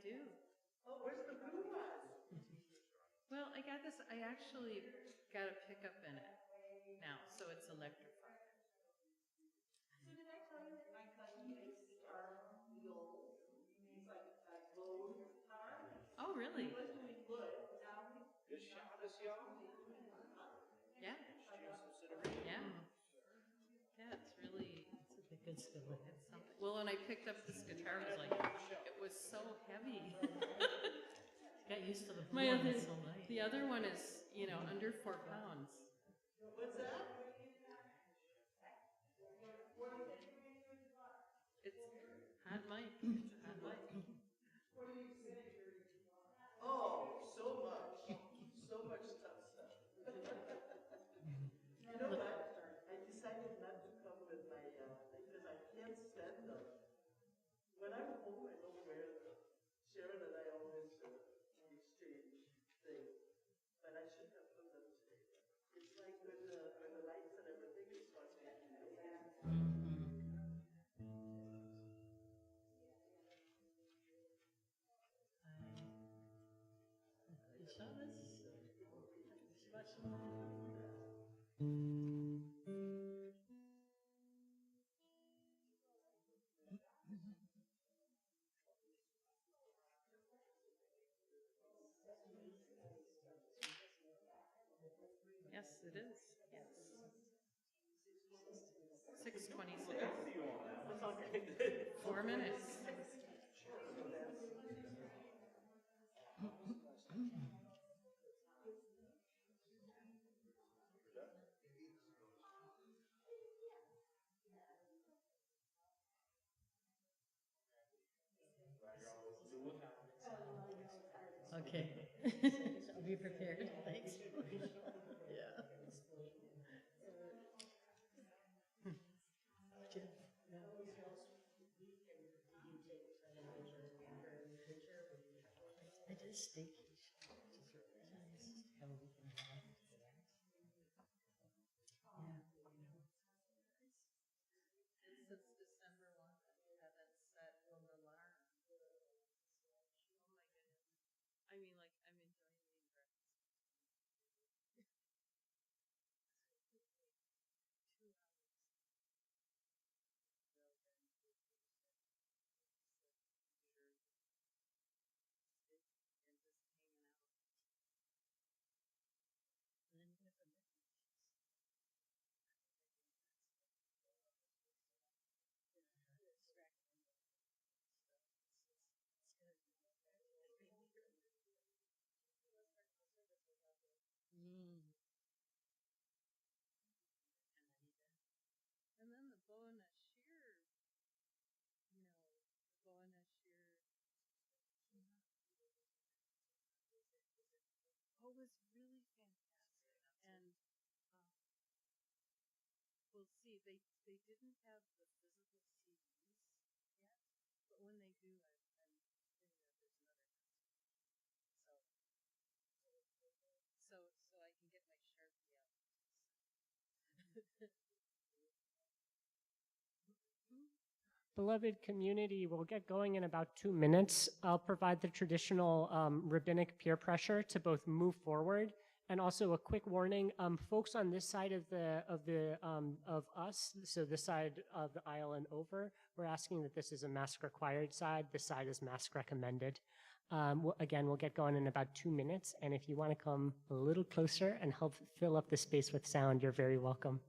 do. Oh, where's the blue one? Well, I actually got a pickup in it now, so it's electrified. So did I tell you that my cousin makes guitar wheels? He's like a load guitar. Oh, really? He was doing wood, now he's This y'all? Yeah. Yeah. Yeah, it's really, It's a good skill. it's something. Well, when I picked up this guitar, it was like, it was so heavy. Got used to the My blue one, other, it's so light. the other one is, under 4 pounds. What's that? It's hot mic. It's a hot mic. Oh, so much. So much stuff. You know what? I decided not to come with my, because I can't stand them. When I'm home, I don't wear them. Sharon and I always exchange things. But I should have put them today. It's like with the lights and everything, it's supposed to be. Shabbat Shalom. Yes, it is. Yes. 6:26. 4 minutes. Okay. I'll be prepared. Thanks. Yeah. I did a staycation, which is really nice. Just have a weekend off to relax. Yeah. Since December 1, I haven't set an alarm. Oh my goodness. I mean, like, I'm enjoying eating breakfast. 2 hours. And just hanging out. And then you get from there. It's good. And then the bow and the shear, the bow and the shear. Oh, it was really fantastic. And we'll see. They didn't have the physical CDs yet, but when they do, I'm thinking that there's another concert. So I can get my Sharpie out. Beloved community, we'll get going in about 2 minutes. I'll provide the traditional rabbinic peer pressure to both move forward, and also a quick warning: folks on this side of us, so this side of the aisle and over, we're asking that this is a mask required side. This side is mask recommended. Again, we'll get going in about 2 minutes, and if you want to come a little closer and help fill up the space with sound, you're very welcome.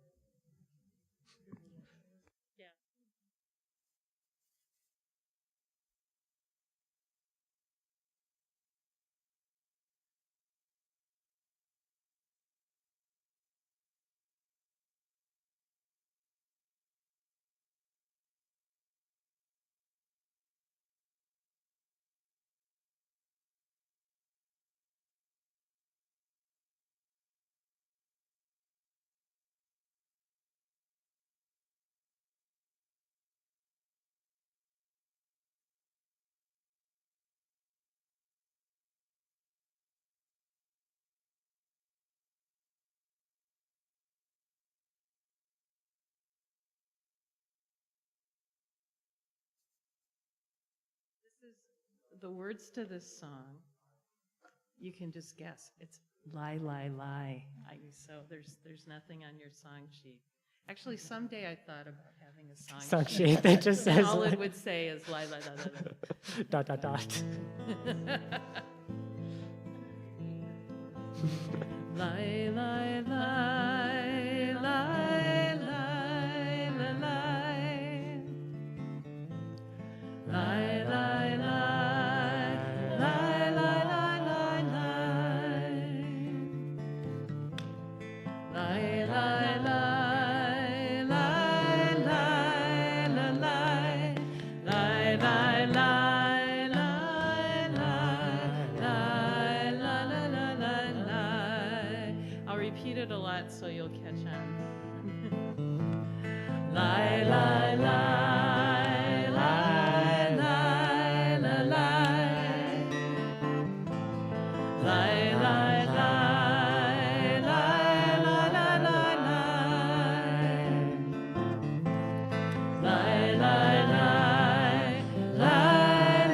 the words to this song, you can just guess. It's lie, lie, lie. So there's nothing on your song sheet. Actually, someday I thought about having a song sheet that just says all it would say is lie, lie, lie, lie, dot dot dot. lie, lie, lie, lie, lie, lie, lie. Lie, lie, lie, lie, lie, lie, lie, lie. Lie, lie, lie. Repeat it a lot so you'll catch on. Lie, lie, lie, lie, lie, lie, lie. Lie, lie, lie, lie, lie, lie, lie, lie. Lie, lie, lie, lie,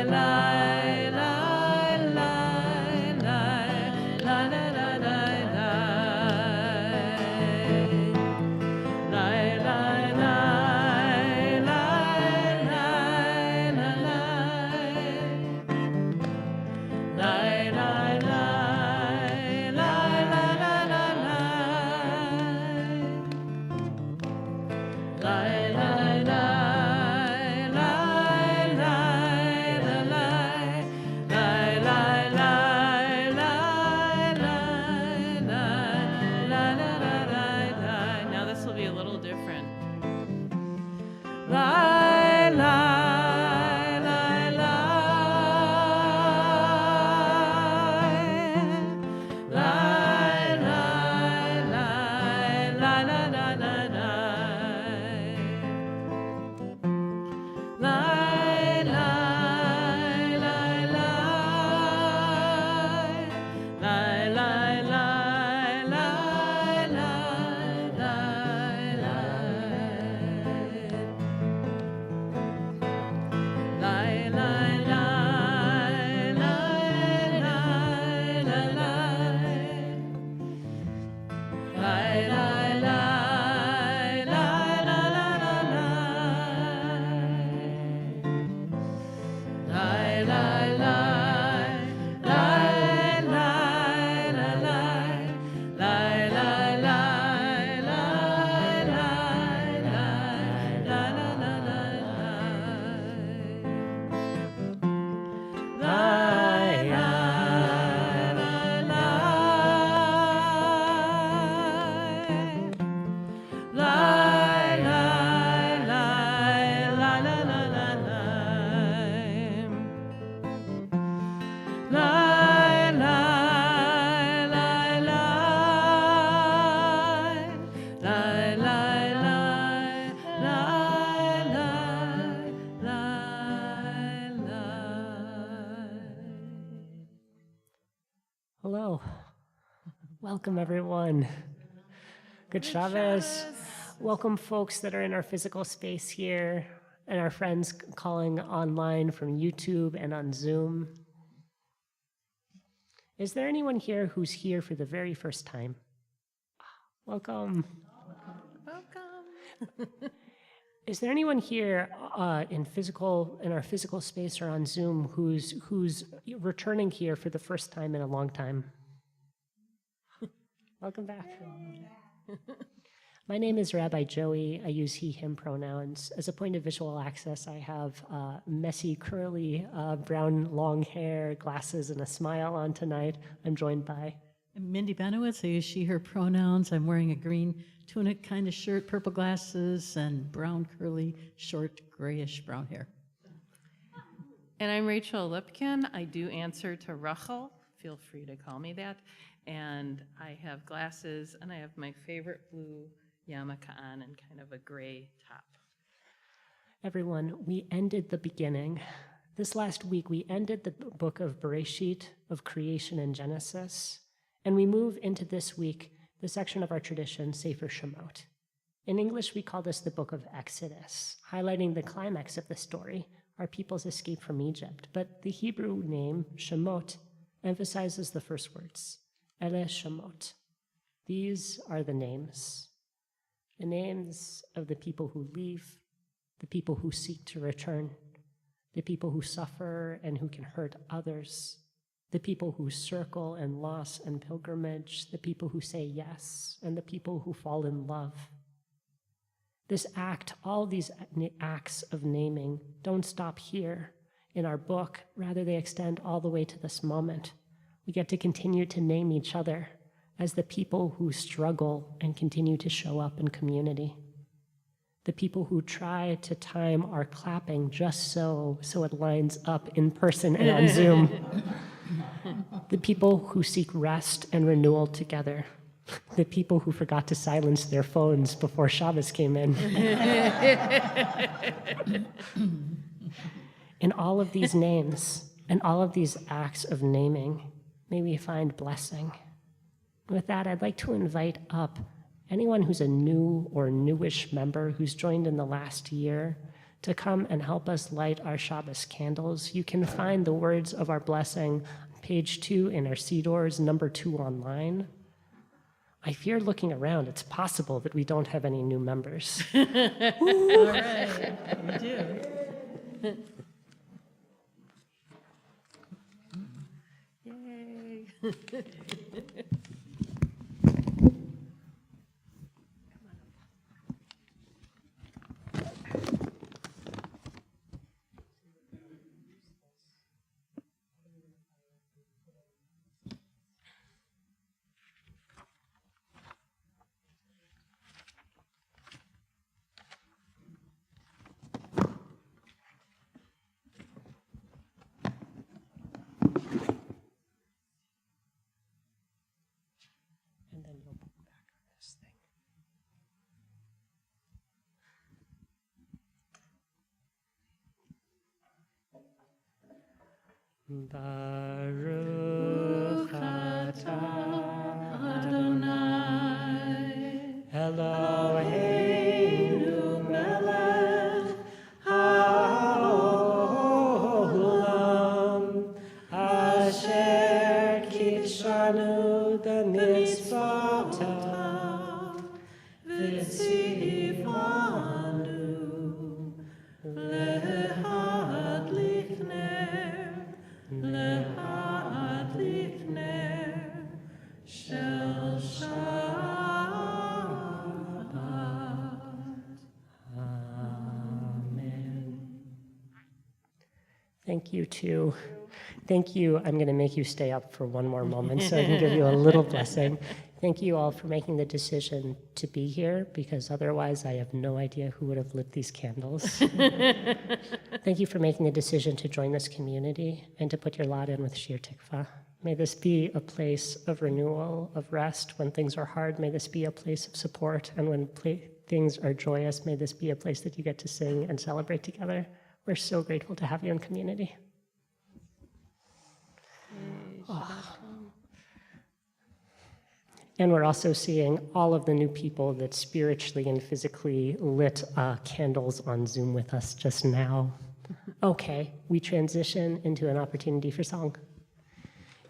lie, lie, lie. Lie, lie, lie. Now this will be a little different. Lie, lie, lie, lie. Lie, lie, lie, lie, lie, lie, lie, lie. Lie, lie, lie, lie. Lie, lie, lie, lie, lie, lie, lie. Lie, lie, lie, lie, lie, lie, lie. Lie, lie, lie, lie, lie, lie, lie. Lie, lie, lie, lie, lie, lie, lie. Lie, lie, lie, lie, lie, lie, lie, lie, lie. Lie, lie, lie, lie. Lie, lie, lie, lie, lie, lie, lie. Lie, lie, lie, lie. Lie, lie, lie, lie, lie, lie, lie. Hello. Welcome, everyone. Good Shabbos. Welcome, folks that are in our physical space here, and our friends calling online from YouTube and on Zoom. Is there anyone here who's here for the very first time? Welcome. Welcome. Is there anyone here in our physical space or on Zoom who's returning here for the first time in a long time? Welcome back. My name is Rabbi Joey. I use he, him pronouns. As a point of visual access, I have messy, curly, brown, long hair, glasses, and a smile on tonight. I'm joined by... I'm Mindy Benowitz. I use she, her pronouns. I'm wearing a green tunic kind of shirt, purple glasses, and brown, curly, short, grayish brown hair. And I'm Rachel Lipkin. I do answer to Rachel. Feel free to call me that. And I have glasses, and I have my favorite blue yarmulke on and kind of a gray top. Everyone, we ended the beginning. This last week, we ended the book of Bereshit, of creation and Genesis, and we move into this week, the section of our tradition, Sefer Shemot. In English, we call this the book of Exodus, highlighting the climax of the story, our people's escape from Egypt. But the Hebrew name, Shemot, emphasizes the first words, Ele Shemot. These are the names of the people who leave, the people who seek to return, the people who suffer and who can hurt others, the people who circle and loss and pilgrimage, the people who say yes, and the people who fall in love. This act, all these acts of naming, don't stop here in our book. Rather, they extend all the way to this moment. We get to continue to name each other as the people who struggle and continue to show up in community. The people who try to time our clapping just so it lines up in person and on Zoom. The people who seek rest and renewal together. The people who forgot to silence their phones before Shabbos came in. In all of these names and all of these acts of naming, may we find blessing. With that, I'd like to invite up anyone who's a new or newish member who's joined in the last year to come and help us light our Shabbos candles. You can find the words of our blessing on page 2 in our Sidors, number 2 online. I fear looking around, it's possible that we don't have any new members. All right, we do. Yay. And then you'll put back on this thing. Baruch atah Adonai Eloheinu melech haolam asher kitshanu b'mitzvotav v'tzivanu lehadlik ner shel Shabbat. Amen. Thank you, too. Thank you. I'm going to make you stay up for one more moment so I can give you a little blessing. Thank you all for making the decision to be here, because otherwise I have no idea who would have lit these candles. Thank you for making the decision to join this community and to put your lot in with Shir Tikva. May this be a place of renewal, of rest. When things are hard, may this be a place of support. And when things are joyous, may this be a place that you get to sing and celebrate together. We're so grateful to have you in community. Oh. And we're also seeing all of the new people that spiritually and physically lit candles on Zoom with us just now. Okay, we transition into an opportunity for song.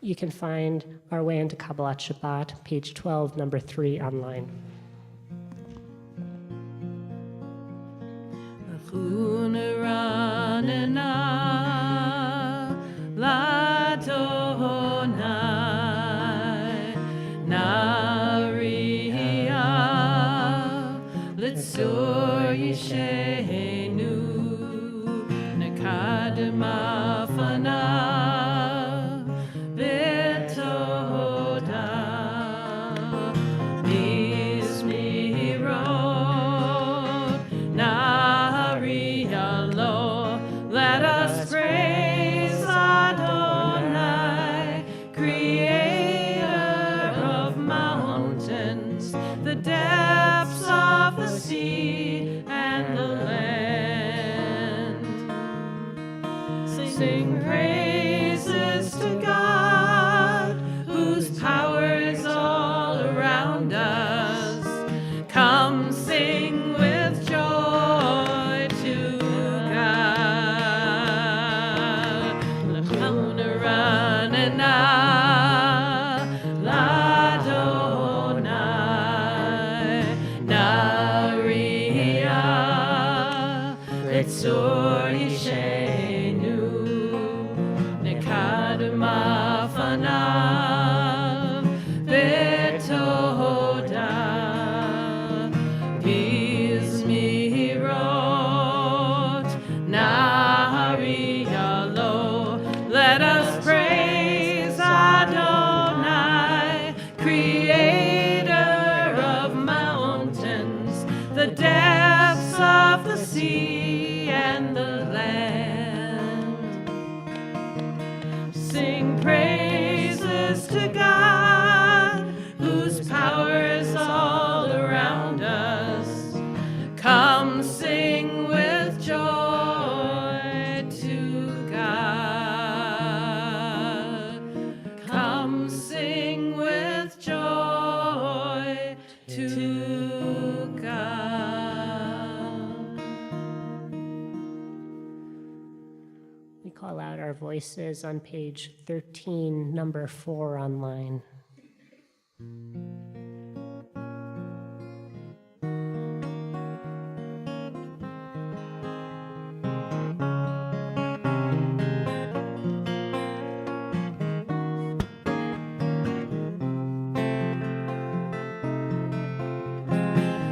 You can find our way into Kabbalat Shabbat, page 12, number 3 online. Litzor Yishenu Nekadema Fana V'toda Mizmirot Nari Alo. Let us praise Adonai, Creator of mountains, the depths of the sea and the land. Sing praises to God, whose power is all around us. Come sing Betzor Ishenu Nekadma Fanav Betoda Gizmirot Naharialo. Let us praise Adonai, creator of mountains, the depths of the sea and the land. Sing praises to God, whose power is all around us. Come sing with joy to God. Come sing with joy to God. We call out our voices on page 13, number 4 online.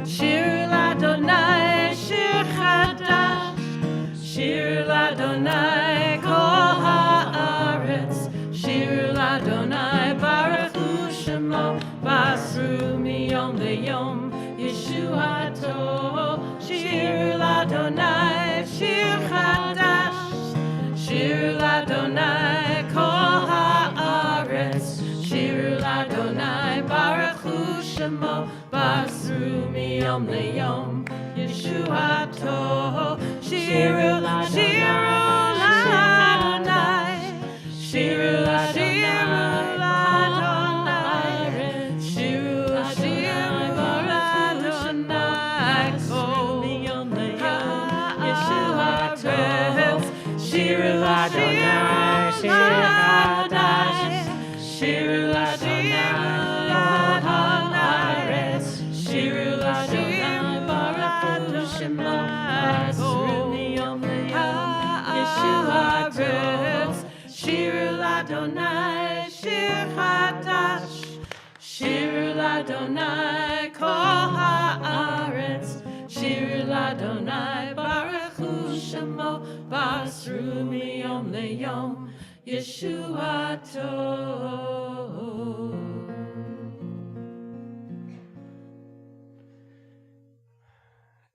Shir l'Adonai, shir chadash, shir l'Adonai kol haaretz, shir l'Adonai baruch hu shemo, basru miyom leyom yeshuato. Shir l'Adonai, shir chadash, shir l'Adonai kol haaretz, shir l'Adonai baruch hu shemo, basru miyom leyom yeshuato. Shiru l'Adonai, shiru l'Adonai, shiru l'Adonai kol yeshuato. Shiru l'Adonai, shiru l'Adonai, shiru l'Adonai, shiru l'Adonai baruch hu shemo, basru miyom leyom yeshuato. Shiru l'Adonai, shir chadash, shiru l'Adonai kol haaretz, shiru l'Adonai baruch hu shemo, basru miyom leyom yeshuato.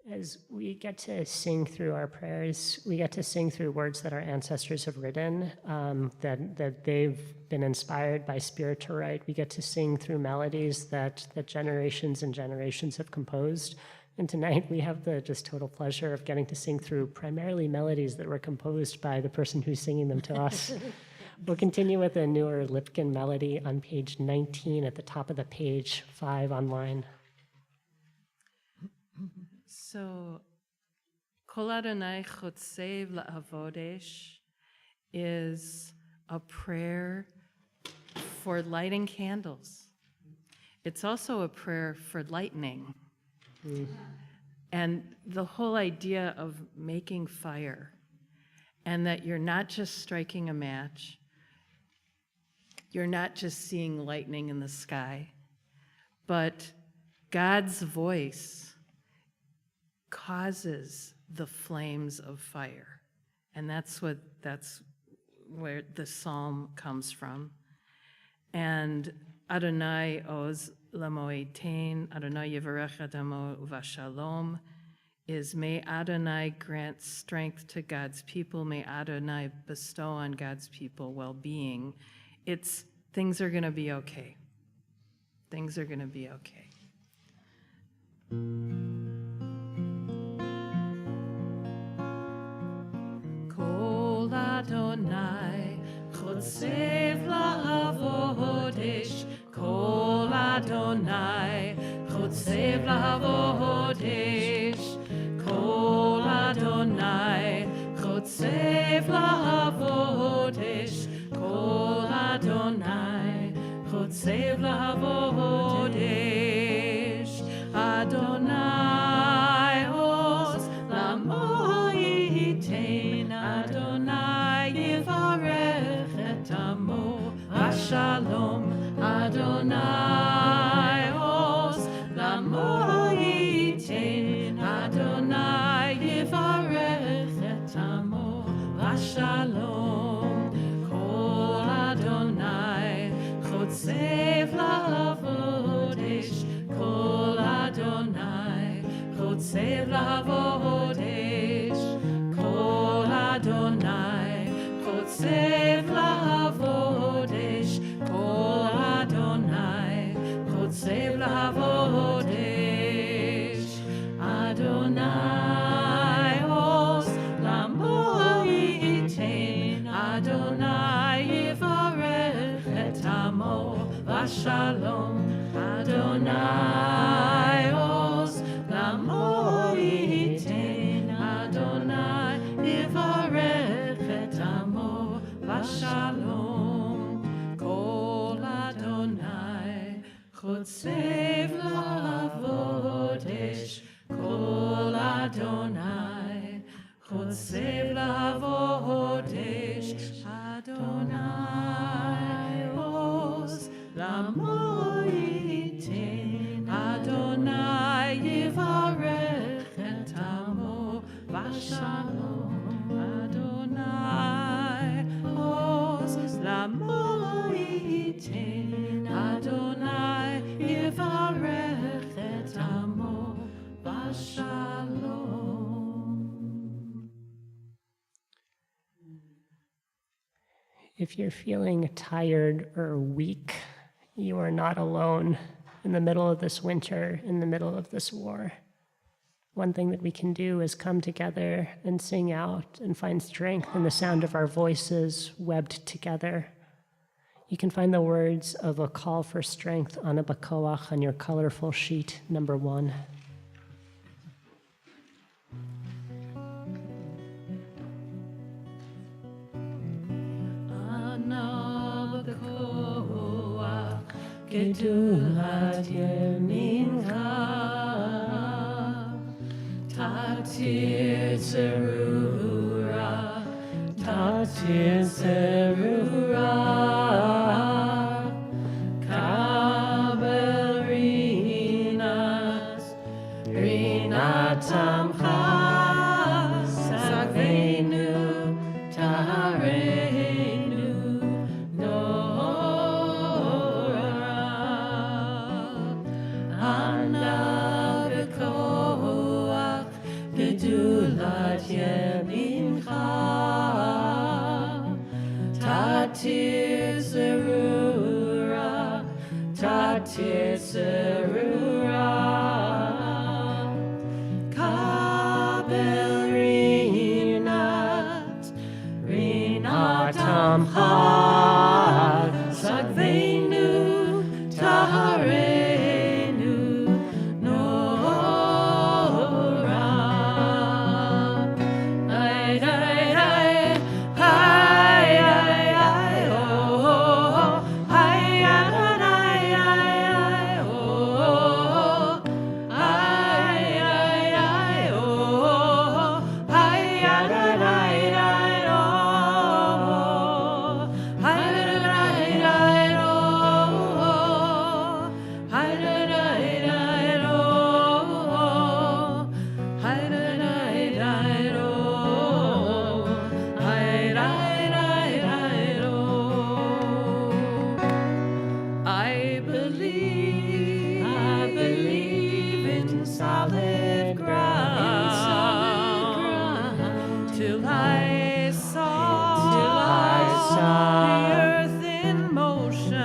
As we get to sing through our prayers, we get to sing through words that our ancestors have written, that they've been inspired by Spirit to write. We get to sing through melodies that generations and generations have composed. And tonight we have the just total pleasure of getting to sing through primarily melodies that were composed by the person who's singing them to us. We'll continue with a newer Lipkin melody on page 19 at the top of the page, 5 online. So, Kol Adonai Chotzev La'avodesh is a prayer for lighting candles. It's also a prayer for lightning. And the whole idea of making fire, and that you're not just striking a match, you're not just seeing lightning in the sky, but God's voice causes the flames of fire. And that's where the psalm comes from. And Adonai oz lamoetain, Adonai yivarech adamo uvashalom, is may Adonai grant strength to God's people, may Adonai bestow on God's people well-being. It's things are going to be okay. Things are going to be okay. Kol Adonai chotzev la'avodesh, Kol Adonai chotzev la'avodesh, Kol Adonai chotzev la'avodesh, Kol Adonai chotzev la'avodesh, Adonai oz lamoyim Shalom, Kol Adonai, Chotzev Lavodesh, Kol Adonai, Chotzev Lavodesh, Kol Adonai, Chotzev Lavodesh, Kol Adonai, Chotzev Lavodesh, Adonai Oz Lamo Yitain, Adonai Yivarech et Amo Vashalom, Adonai Oz Lamo Yitain, Adonai Yivarech et Amo Vashalom, Kol Adonai Chotzev Lavodesh, Kol Adonai Chotzev Lavodesh, Adonai Oz Lamo Yitain, Adonai Yivarech et Amo Vashalom, Adonai Oz Lamo Yitain, Adonai Yivarech et Amo Vashalom. If you're feeling tired or weak, you are not alone in the middle of this winter, in the middle of this war. One thing that we can do is come together and sing out and find strength in the sound of our voices webbed together. You can find the words of a call for strength on a bakoach on your colorful sheet, number 1. Gedulat Yemincha, Tatir Zerura, Tatir Zerura, Kabel Rinas, Rinatamcha, Sagvenu, Taharenu, Nora, Anabekoach, Gedulat Yemincha, Tatir Zerura, Tatir Zerura, Kabel Rinat, Rinatamcha, Sagvenu, Taharenu, Nora. Ay, ay, ay, ay, ay, ay, oh, ay, ay, ay, ay, oh, ay, ay, ay, oh, ay, ay, ay, ay, oh, ay, I believe in solid ground, till I saw the earth in motion,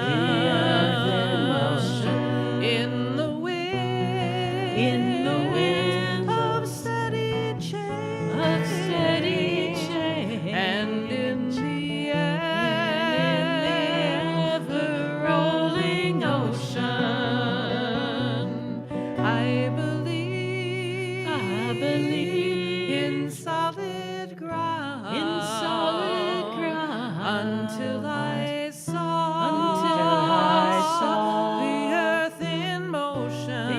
in the wind of steady change, and in the ever-rolling ocean. I believe in solid ground, until I saw the earth in motion,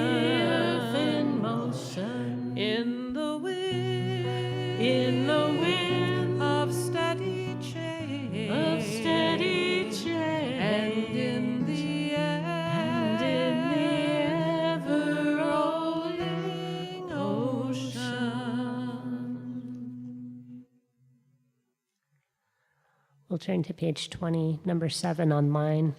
in the wind of steady change, and in the ever-rolling ocean. We'll turn to page 20, number 7 on mine.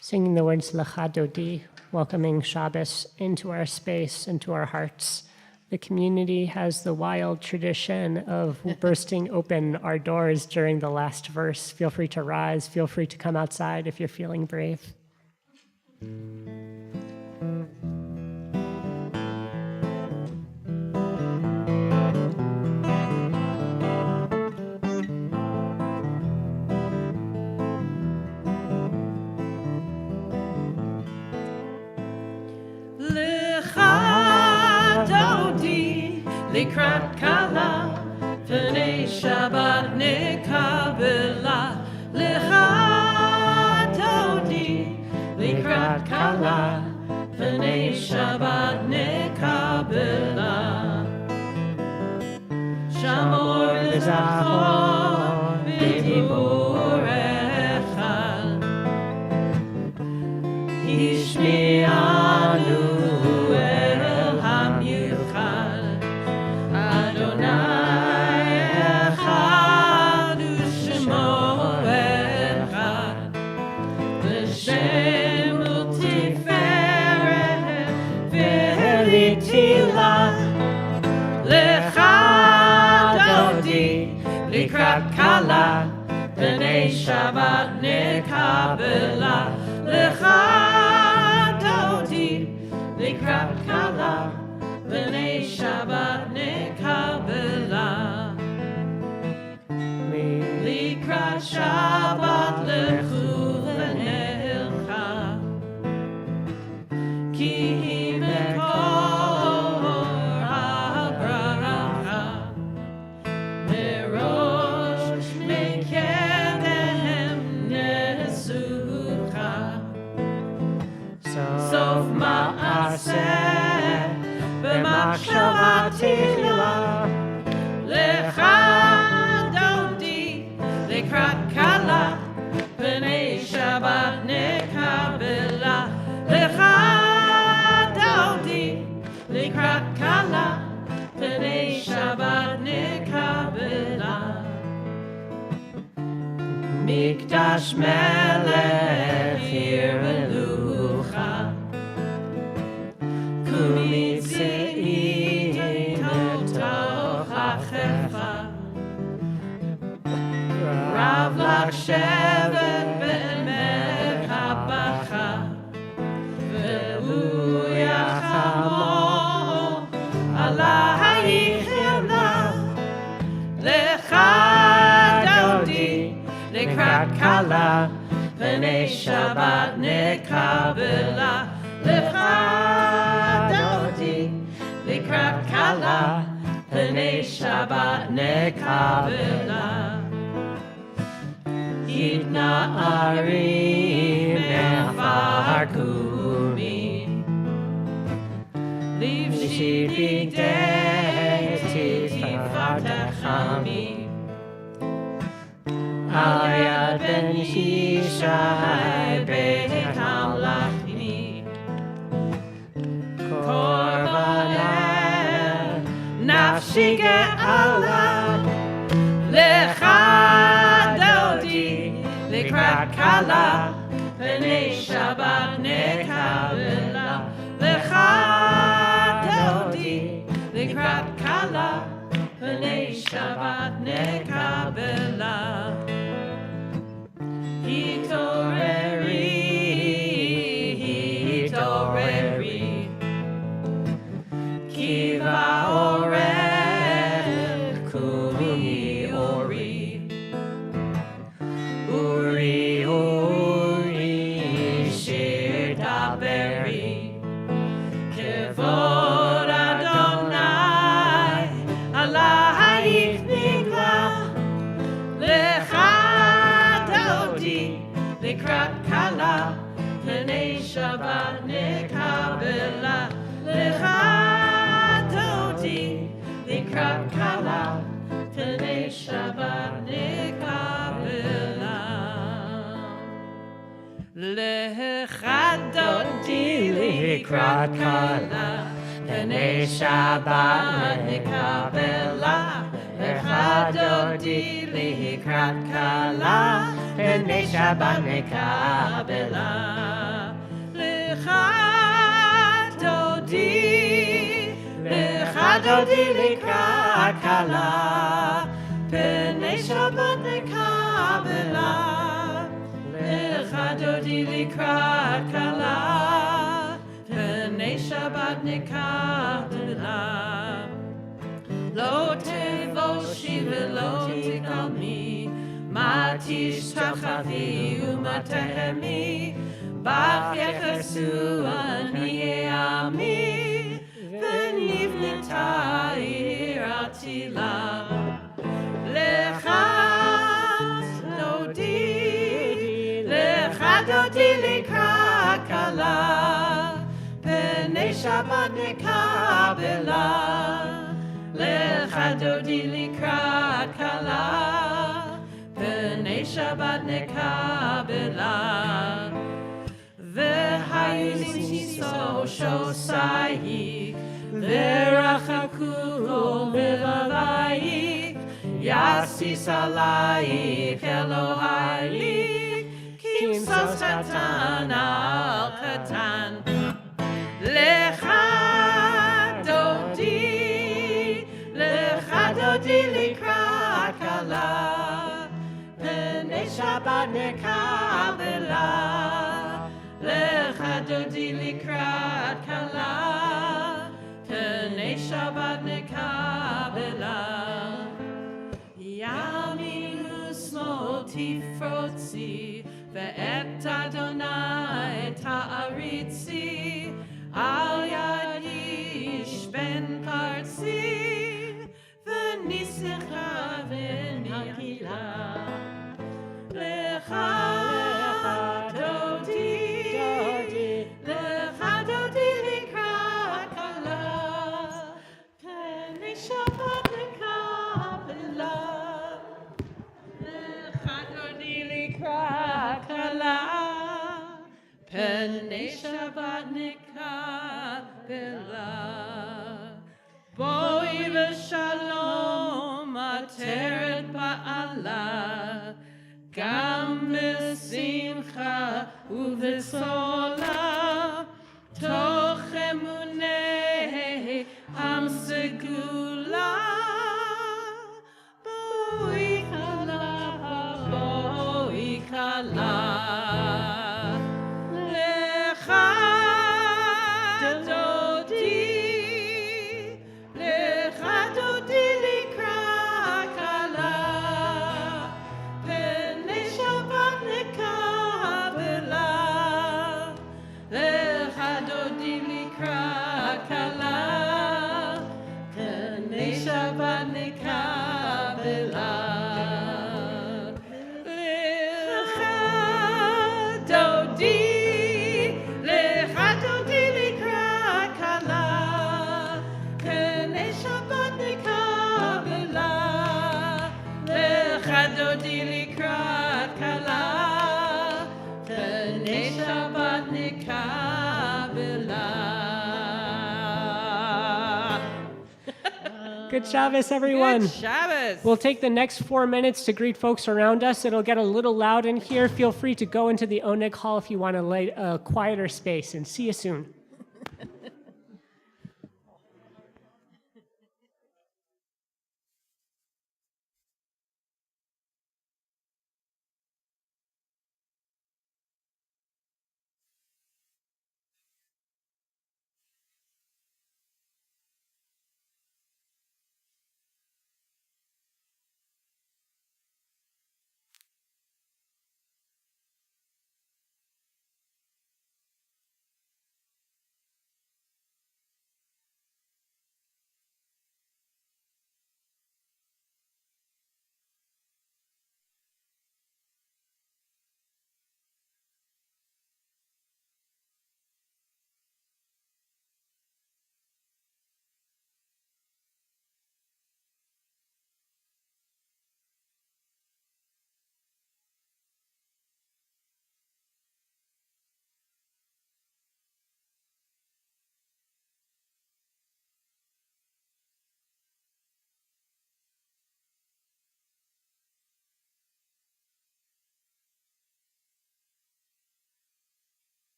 Singing the words Lecha Dodi, welcoming Shabbos into our space, into our hearts. The community has the wild tradition of bursting open our doors during the last verse. Feel free to rise. Feel free to come outside if you're feeling brave. Likrat kala, pnei Shabbat nekabela. Lecha dodi, likrat kala, pnei Shabbat nekabela. Shamor v'zachor v'diborecha, Hishmi'anu el hamyuchal. Likrat kala, pnei Shabbat nekabela. Lecha dodi, likrat kala, pnei Shabbat nekabela. Likrat Shabbat lechu v'nelcha, ki mekor habracha. Merosh mekedem nesucha, sof ma'aseh b'machshava tehila. Lecha dodi, likrat kala, pnei Shabbat nekabela. Lecha dodi, likrat kala, pnei Shabbat nekabela. Mikdash melech yirelucha, kumitzi'im b'toch ha'chefa. Rav lach shevet b'melech habacha, ve'hu yachamo ala hayichela. Lecha dodi, likrat kala, pnei Shabbat nekabela. Lecha dodi, likrat kala, pnei Shabbat nekabela. Yitna arim mefarkumi, liv shibideti tifatachami. Al yad ben Yishai beit hamlachni, korbaneh nafshi ge'ala. Lecha dodi, likrat kala, pnei Shabbat nekabela. Lecha dodi, likrat kala, pnei Shabbat nekabela. Hitoreri, hitoreri, kiva orech kumi ori. Uri, uri, shir daberi, kevod Adonai, alayich nigla. Lecha dodi, likrat kala, pnei Shabbat nekabela. Lecha dodi, likrat kala, pnei Shabbat nekabela. Lecha dodi, likrat kala, pnei Shabbat nekabela. Lecha דודי לקראת כלה, פני שבת נקבלה. לך דודי לקראת כלה, פני שבת נקבלה. לך דודי לקראת כלה, פני שבת נקבלה. לא תבושי ולא תקלמי, מה תשתחווי ומה תהמי, בך יחסו עניי עמי, ונבנתה עיר עתילה. לך דודי לקראת כלה, פני שבת נקבלה. לך דודי לקראת כלה, פני שבת נקבלה. והיו ניסו שוסייך, ורחקו לבבייך, יסיס עלייך אלוהייך, כמסוס קטן על קטן. לך דודי לקראת כלה, פני שבת נקבלה. לך דודי לקראת כלה, פני שבת נקבלה. ימין ושמאל תפרוצי, ואת אדוני תעריצי, על יד איש בן פרצי, וניסחה ונגילה. לך דודי לקראת כלה, פני שבת נקבלה. לך דודי לקראת כלה, פני שבת נקבלה. בואי ושלום עטרת בעלה, גם בשמחה ובצולה, תוך אמוני עם סגולה. בואי כלה, בואי כלה. לך דודי לקראת כלה, פני שבת נקבלה. לך דודי לקראת כלה, פני שבת נקבלה. לך דודי לקראת כלה, פני שבת נקבלה. לך דודי לקראת כלה, פני שבת נקבלה. Good Shabbos, everyone. Good Shabbos. We'll take the next 4 minutes to greet folks around us. It'll get a little loud in here. Feel free to go into the Oneg Hall if you want a quieter space, and see you soon.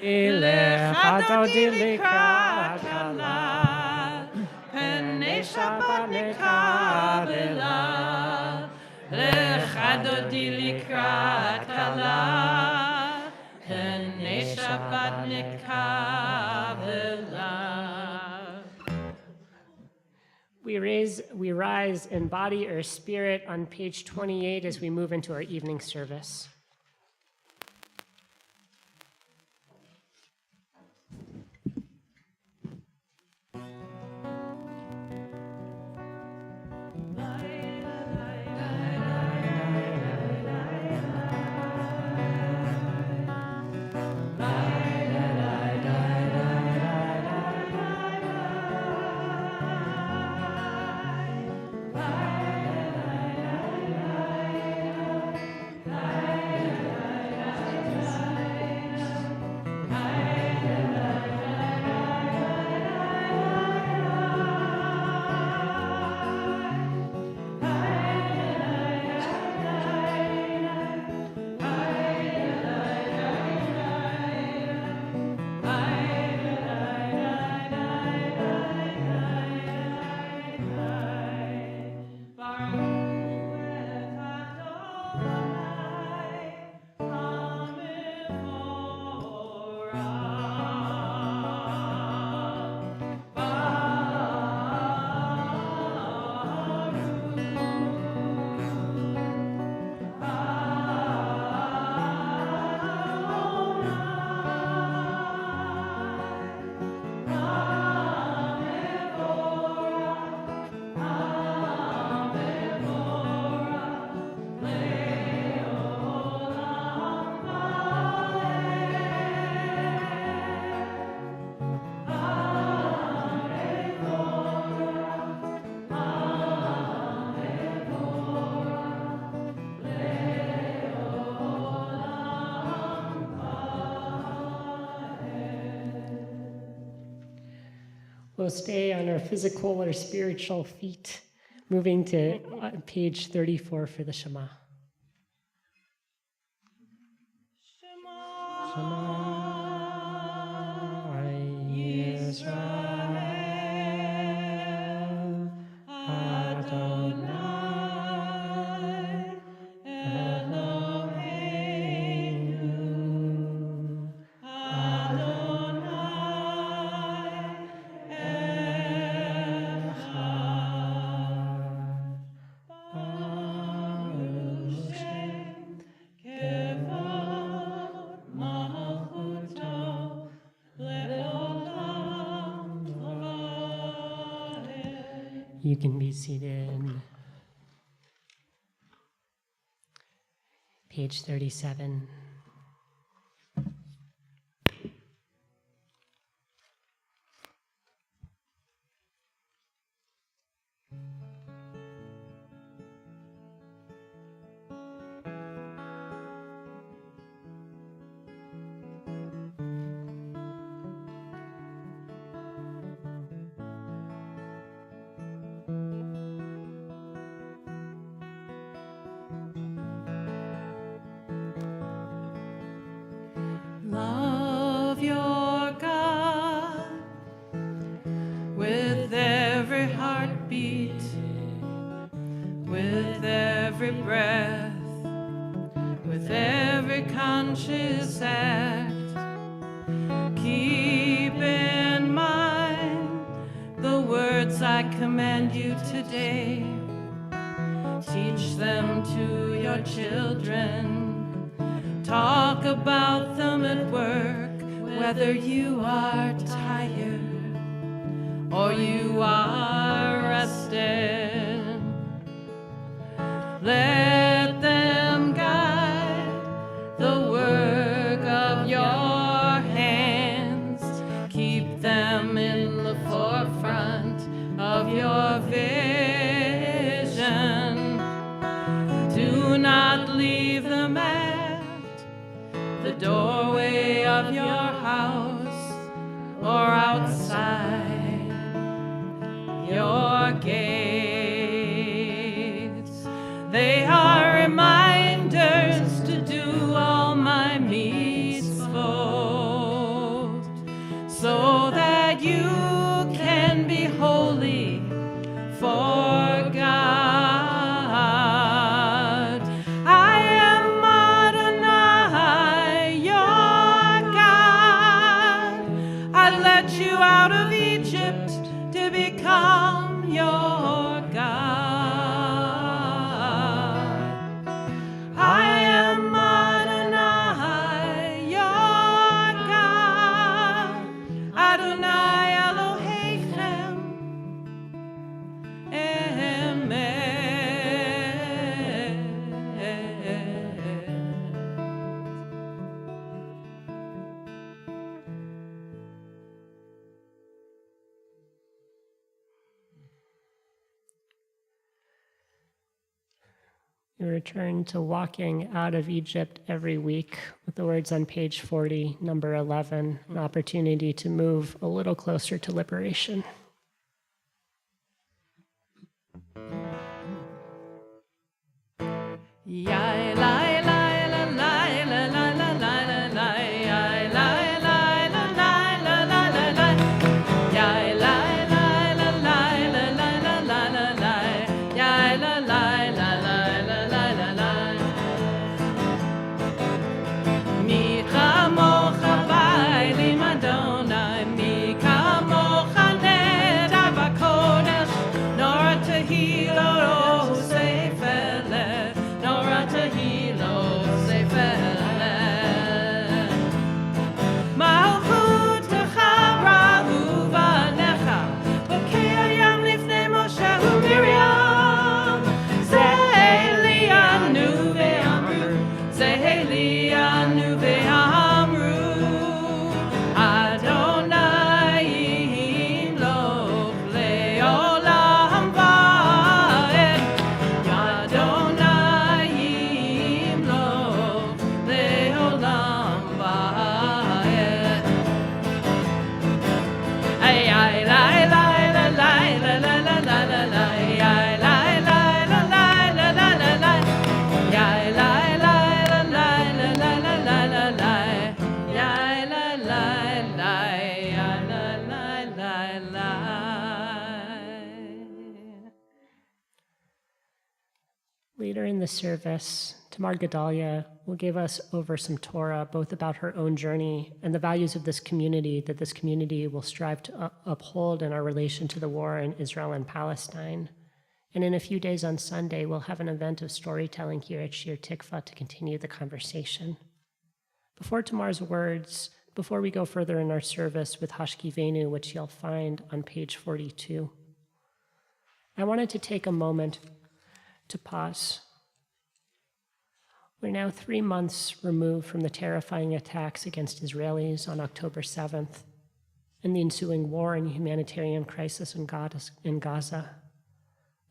Ilechadodi likrat kala, Pnei Shabbat nekabela, lechadodi likrat kala, Pnei Shabbat nekabela. We rise in body or spirit on page 28 as we move into our evening service. We'll stay on our physical or spiritual feet, moving to page 34 for the Shema. Shema Yisrael, Adonai Eloheinu, Adonai Echad, Baruch Shem Kevod Malchuto Le'olam Vaed. You can be seated. Page 37. Love your God with every heartbeat, with every breath, with every conscious act. Keep in mind the words I command you today. Teach them to your children. Talk about them at work, whether you are tired or you are rested. Let them guide the work of your hands. Keep them in the forefront of your vision. Do not leave them at the doorway of your house or outside your gates. They are reminders to do all my means. become your God. I am Adonai, your God. Adonai Elohechem. We return to walking out of Egypt every week with the words on page 40, number 11, an opportunity to move a little closer to liberation. Later in the service, Tamar Gedalia will give us over some Torah, both about her own journey and the values of this community that this community will strive to uphold in our relation to the war in Israel and Palestine. And in a few days on Sunday, we'll have an event of storytelling here at Shir Tikva to continue the conversation. Before Tamar's words, before we go further in our service with Hashkivenu, which you'll find on page 42, I wanted to take a moment to pause. We're now 3 months removed from the terrifying attacks against Israelis on October 7th and the ensuing war and humanitarian crisis in Gaza.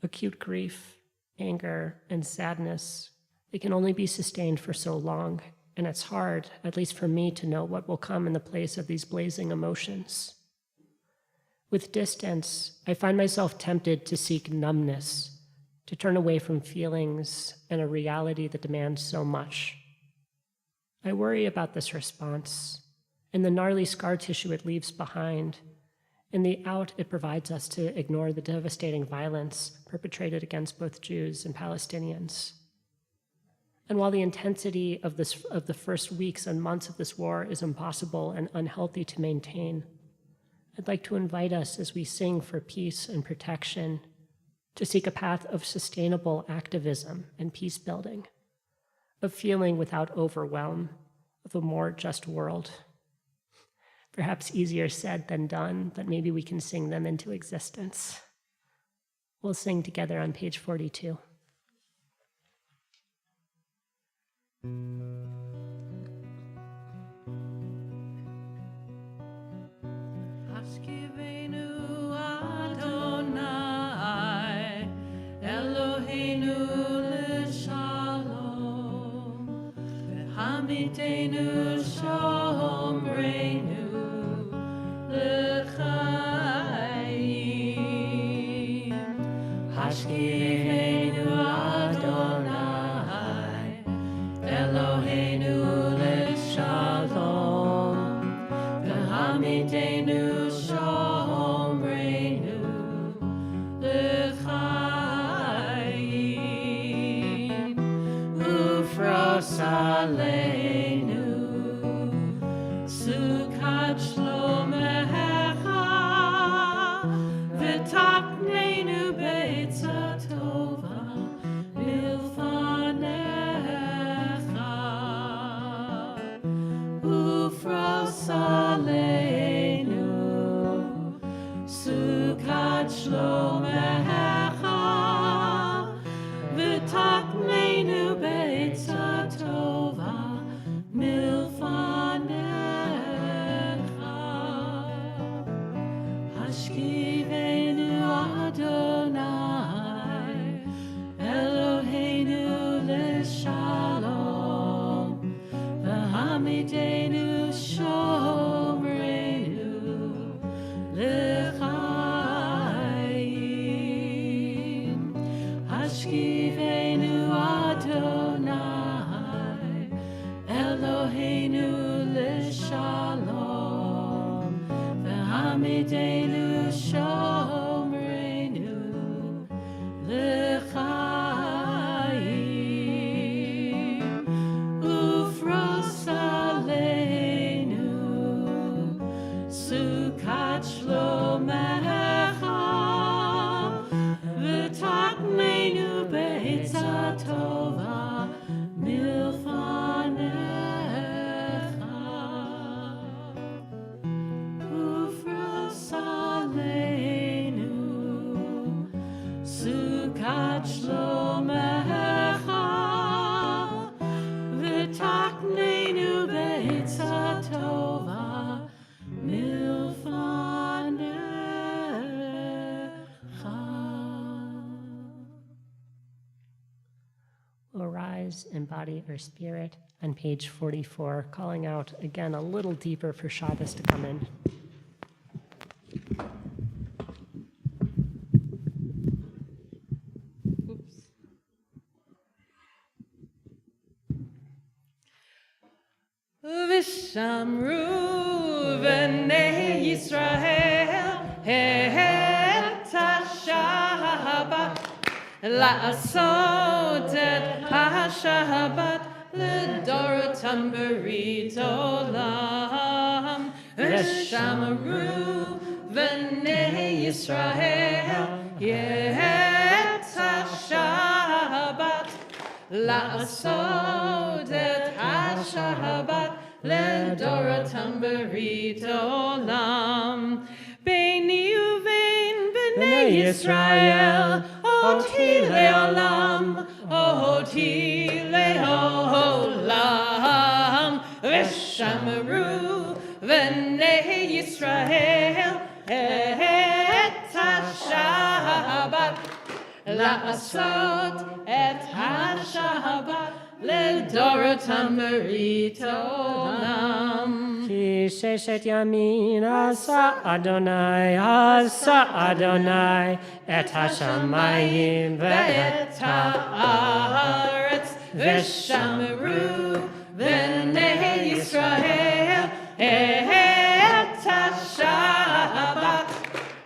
Acute grief, anger, and sadness, they can only be sustained for so long, and it's hard, at least for me, to know what will come in the place of these blazing emotions. With distance, I find myself tempted to seek numbness, to turn away from feelings and a reality that demands so much. I worry about this response and the gnarly scar tissue it leaves behind, and the out it provides us to ignore the devastating violence perpetrated against both Jews and Palestinians. And while the intensity of the first weeks and months of this war is impossible and unhealthy to maintain, I'd like to invite us as we sing for peace and protection to seek a path of sustainable activism and peace building, of feeling without overwhelm, of a more just world. Perhaps easier said than done, but maybe we can sing them into existence. We'll sing together on page 42. Hashkivenu Adonai, Eloheinu l'shalom, v'hamitenu shomreinu l'chaim. Hashkivenu Adonai, Eloheinu l'shalom, v'hamitenu shomreinu l'chaim. Ufros aleinu Sukkot shlomecha v'ta shlomecha, v'taknenu be'etza tova milfanecha. Hashkivenu Adonai, Eloheinu l'shalom, v'hamidenu shomrenu l'chaim. Hashkivenu Adonai, Eloheinu l'shalom, v'hamidenu shomrenu l'chaim. Ufros aleinu sukat shlomecha, v'taknenu be'etza tova milfanecha. Ufros aleinu sukat shlomecha, v'taknenu be'etza tova milfanecha. We'll rise in body or spirit on page 44, calling out again a little deeper for Shabbos to come in. V'shamru v'nei Yisrael et ha-Shabbat la'asot et ha-Shabbat l'dorotam berit olam. V'shamru v'nei Yisrael et ha-Shabbat la'asot et ha-Shabbat l'dorotam berit olam. Beini uvein b'nei Yisrael oti le'olam, oti le'olam. V'shamru v'nei Yisrael et ha-Shabbat la'asot et ha-Shabbat l'dorotam berit olam. Ki sheshet yamin asa Adonai et hashamayim ואת ve'et הארץ ושמרו בני ישראל את השבת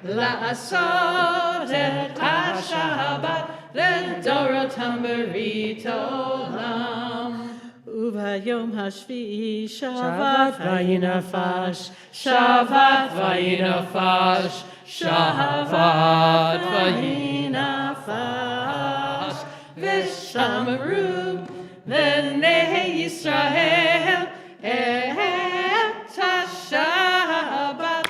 לעשות את השבת לדורותם ברית עולם. וביום השביעי Shabbat vayinafesh, שבת וינפש, שבת וינפש, ושמרו בני ישראל את השבת,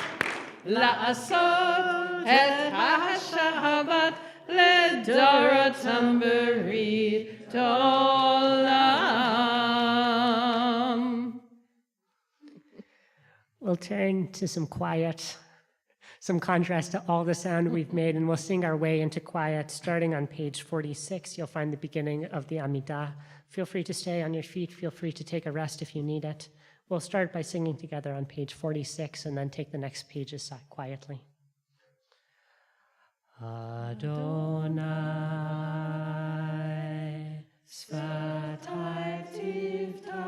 לעשות את השבת לדורותם ברית עולם. We'll turn to some quiet, some contrast to all the sound we've made, and we'll sing our way into quiet. Starting on page 46, you'll find the beginning of the Amidah. Feel free to stay on your feet. Feel free to take a rest if you need it. We'll start by singing together on page 46 and then take the next pages quietly. Adonai, Svatai Tivta,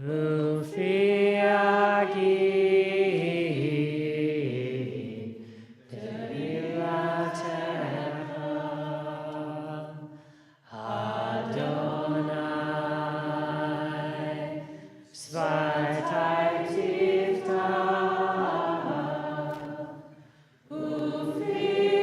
Ufi Agi, Teilatecha, Adonai, Svatai Tivta, Ufi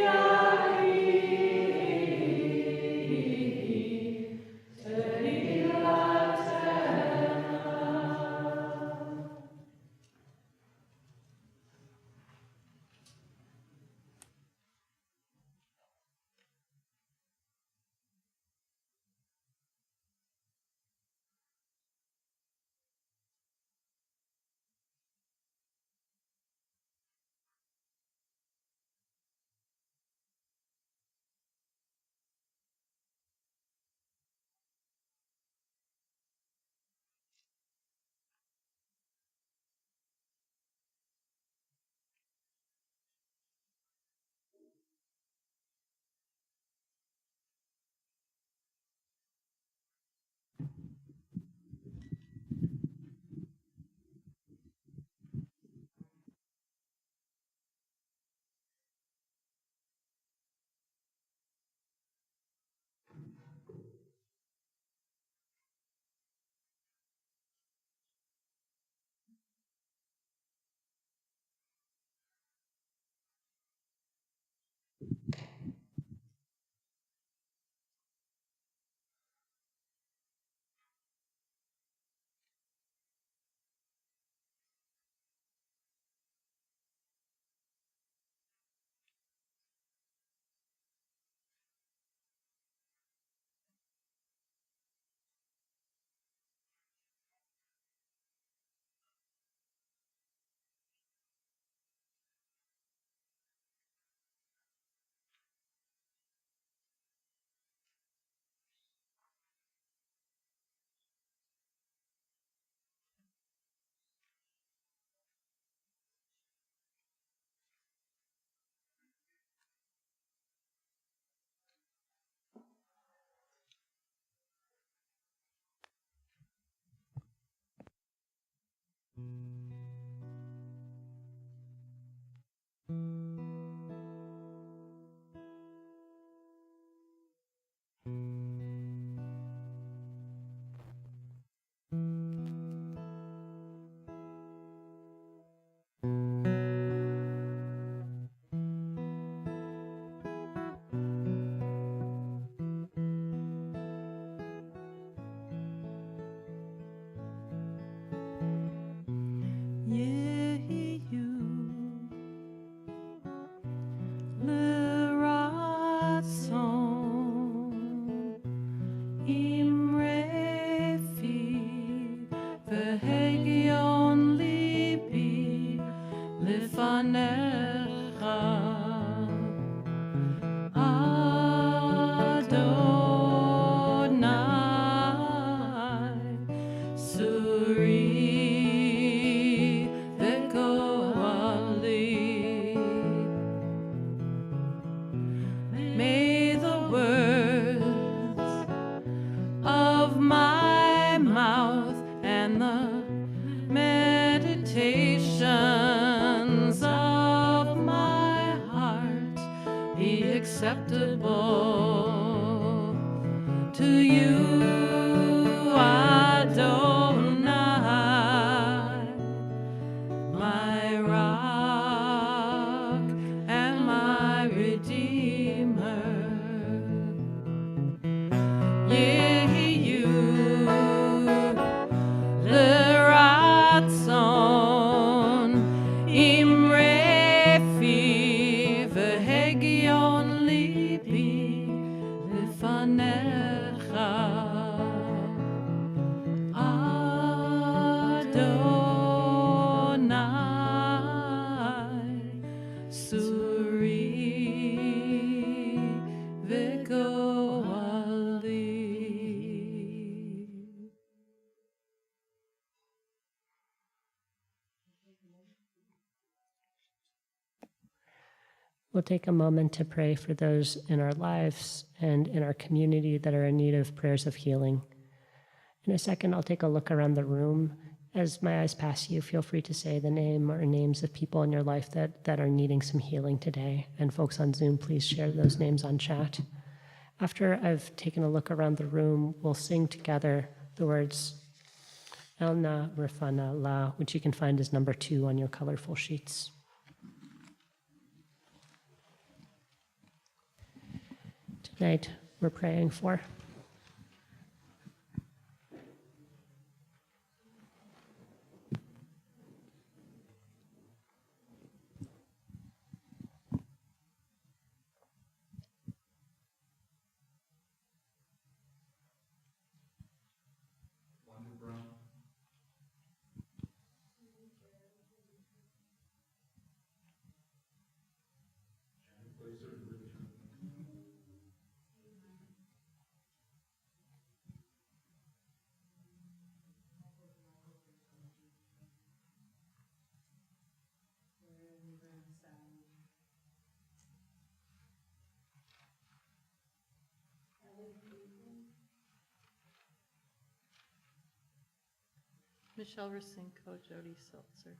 May the words of my mouth and the meditations of my heart be acceptable to you, Adonai, my rock and my redeemer. Yehu l'ratzon imrefi v'hegion libi lefanecha Adonai suri v'goali. We'll take a moment to pray for those in our lives and in our community that are in need of prayers of healing. In a second, I'll take a look around the room. As my eyes pass you, feel free to say the name or names of people in your life that are needing some healing today. And folks on Zoom, please share those names on chat. After I've taken a look around the room, we'll sing together the words Elna Rifana La, which you can find as number 2 on your colorful sheets. Tonight, we're praying for Michelle Racinko, Jody Seltzer.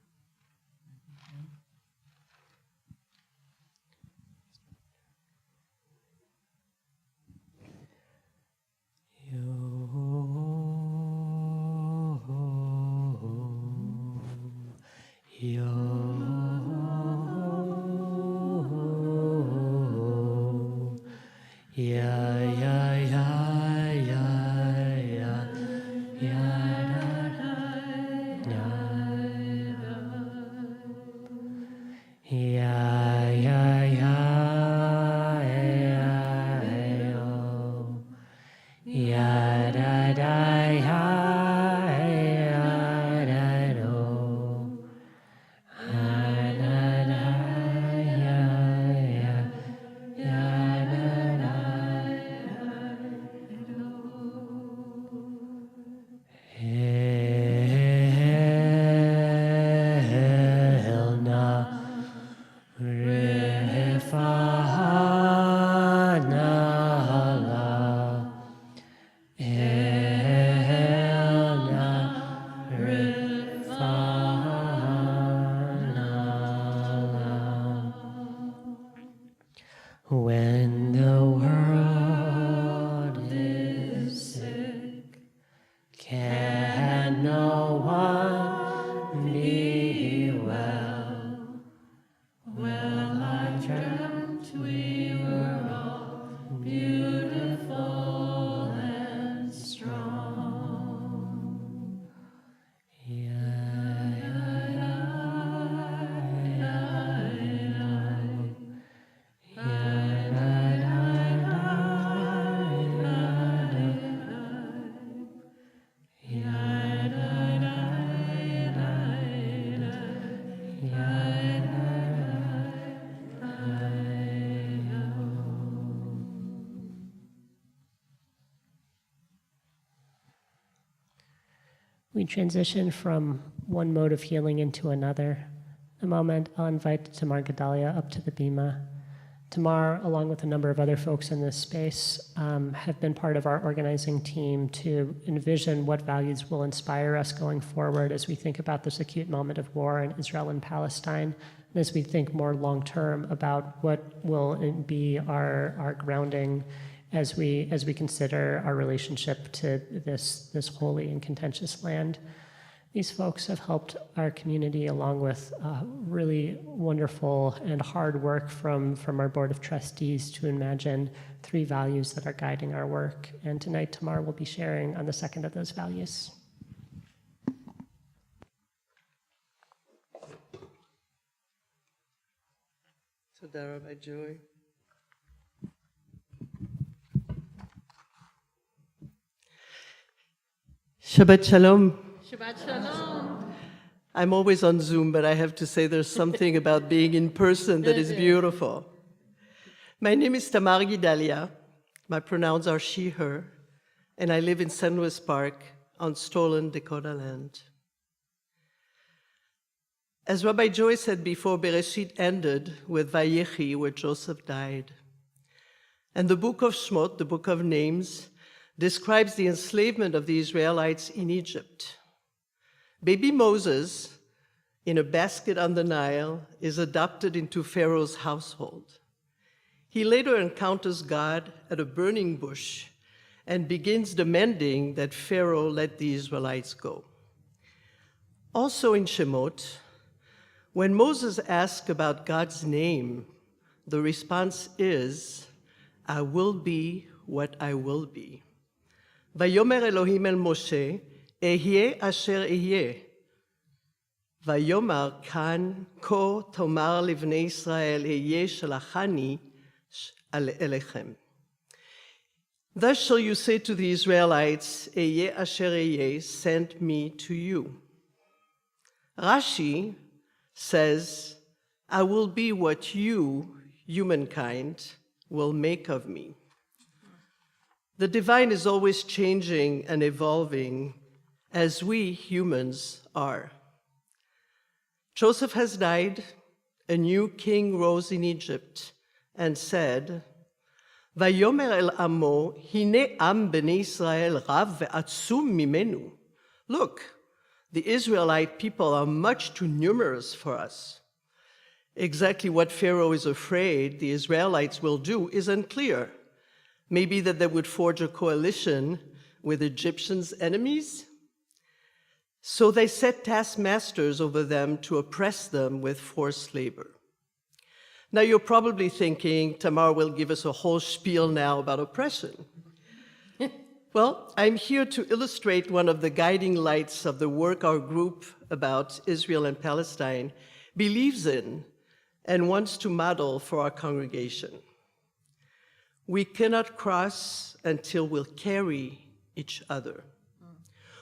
Rifana When the world is sick, can no one be well? Well, I dreamt we were all beautiful and strong. We transition from one mode of healing into another. A moment, I'll invite Tamar Gedalia up to the bima. Tamar, along with a number of other folks in this space, have been part of our organizing team to envision what values will inspire us going forward as we think about this acute moment of war in Israel and Palestine, and as we think more long-term about what will be our grounding as we consider our relationship to this holy and contentious land. These folks have helped our community, along with really wonderful and hard work from our Board of Trustees, to imagine 3 values that are guiding our work. And tonight, Tamar will be sharing on the second of those values. Toda Rabbi Joy. Shabbat Shalom. Shabbat Shalom. I'm always on Zoom, but I have to say there's something about being in person that is beautiful. My name is Tamar Gedalia. My pronouns are she, her, and I live in St. Louis Park on stolen Dakota land. As Rabbi Joy said before, Bereshit ended with Vayechi, where Joseph died. And the book of Shmot, the book of names, describes the enslavement of the Israelites in Egypt. Baby Moses, in a basket on the Nile, is adopted into Pharaoh's household. He later encounters God at a burning bush and begins demanding that Pharaoh let the Israelites go. Also in Shemot, when Moses asks about God's name, the response is, I will be what I will be. Vayomer Elohim el Moshe, Ehyeh asher ehyeh. Vayomar kan ko tomar livnei Israel, Ehyeh shalachani elechem. Thus shall you say to the Israelites, Ehyeh asher ehyeh, sent me to you. Rashi says, I will be what you, humankind, will make of me. The divine is always changing and evolving, as we humans are. Joseph has died, a new king rose in Egypt and said, Vayomer el amo, hine am bnei Israel rav ve'atzum mimenu. Look, the Israelite people are much too numerous for us. Exactly what Pharaoh is afraid the Israelites will do is unclear. Maybe that they would forge a coalition with Egyptians' enemies? So they set taskmasters over them to oppress them with forced labor. Now you're probably thinking, Tamar will give us a whole spiel now about oppression. Well, I'm here to illustrate one of the guiding lights of the work our group about Israel and Palestine believes in and wants to model for our congregation. We cannot cross until we'll carry each other.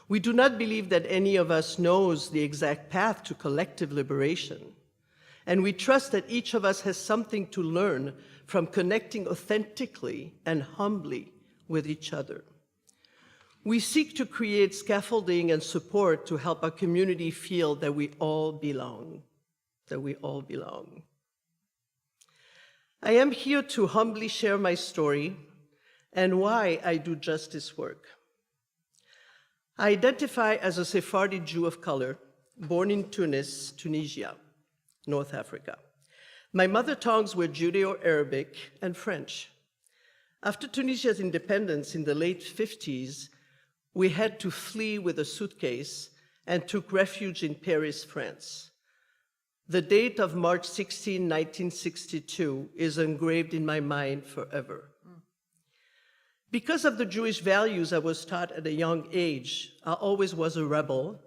We do not believe that any of us knows the exact path to collective liberation, and we trust that each of us has something to learn from connecting authentically and humbly with each other. We seek to create scaffolding and support to help our community feel that we all belong, that we all belong. I am here to humbly share my story and why I do justice work. I identify as a Sephardi Jew of color, born in Tunis, Tunisia, North Africa. My mother tongues were Judeo-Arabic and French. After Tunisia's independence in the late 50s, we had to flee with a suitcase and took refuge in Paris, France. The date of March 16, 1962 is engraved in my mind forever. Because of the Jewish values I was taught at a young age, I always was a rebel,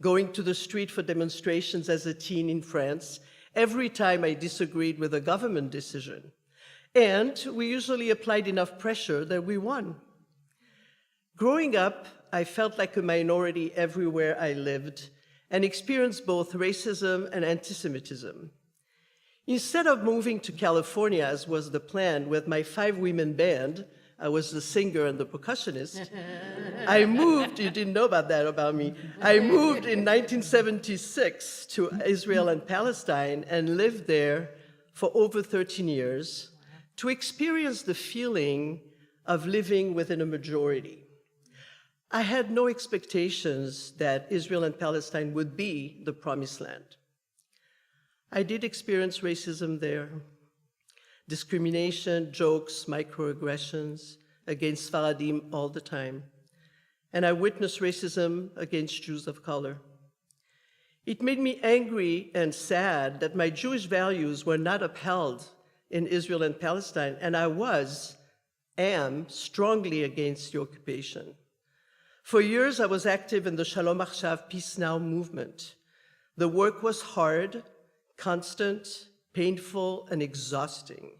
going to the street for demonstrations as a teen in France every time I disagreed with a government decision. And we usually applied enough pressure that we won. Growing up, I felt like a minority everywhere I lived and experienced both racism and anti-Semitism. Instead of moving to California, as was the plan, with my 5-women band, I was the singer and the percussionist, I moved, you didn't know about that about me, I moved in 1976 to Israel and Palestine and lived there for over 13 years to experience the feeling of living within a majority. I had no expectations that Israel and Palestine would be the promised land. I did experience racism there, discrimination, jokes, microaggressions against Faradim all the time. And I witnessed racism against Jews of color. It made me angry and sad that my Jewish values were not upheld in Israel and Palestine, and I am strongly against the occupation. For years, I was active in the Shalom Achshav Peace Now movement. The work was hard, constant, painful, and exhausting.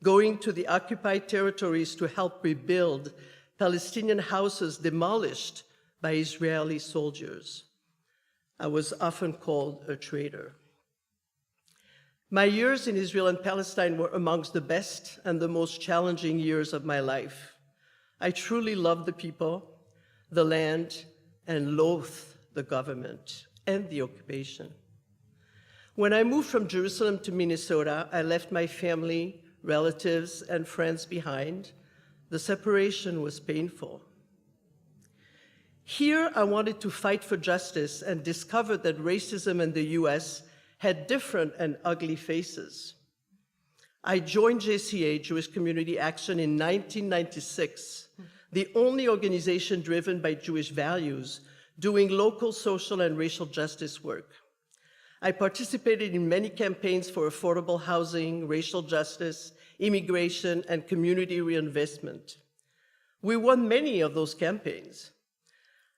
Going to the occupied territories to help rebuild Palestinian houses demolished by Israeli soldiers. I was often called a traitor. My years in Israel and Palestine were amongst the best and the most challenging years of my life. I truly loved the people, the land, and loathed the government and the occupation. When I moved from Jerusalem to Minnesota, I left my family, relatives, and friends behind. The separation was painful. Here, I wanted to fight for justice and discovered that racism in the US had different and ugly faces. I joined JCA, Jewish Community Action, in 1996, the only organization driven by Jewish values, doing local social and racial justice work. I participated in many campaigns for affordable housing, racial justice, immigration, and community reinvestment. We won many of those campaigns.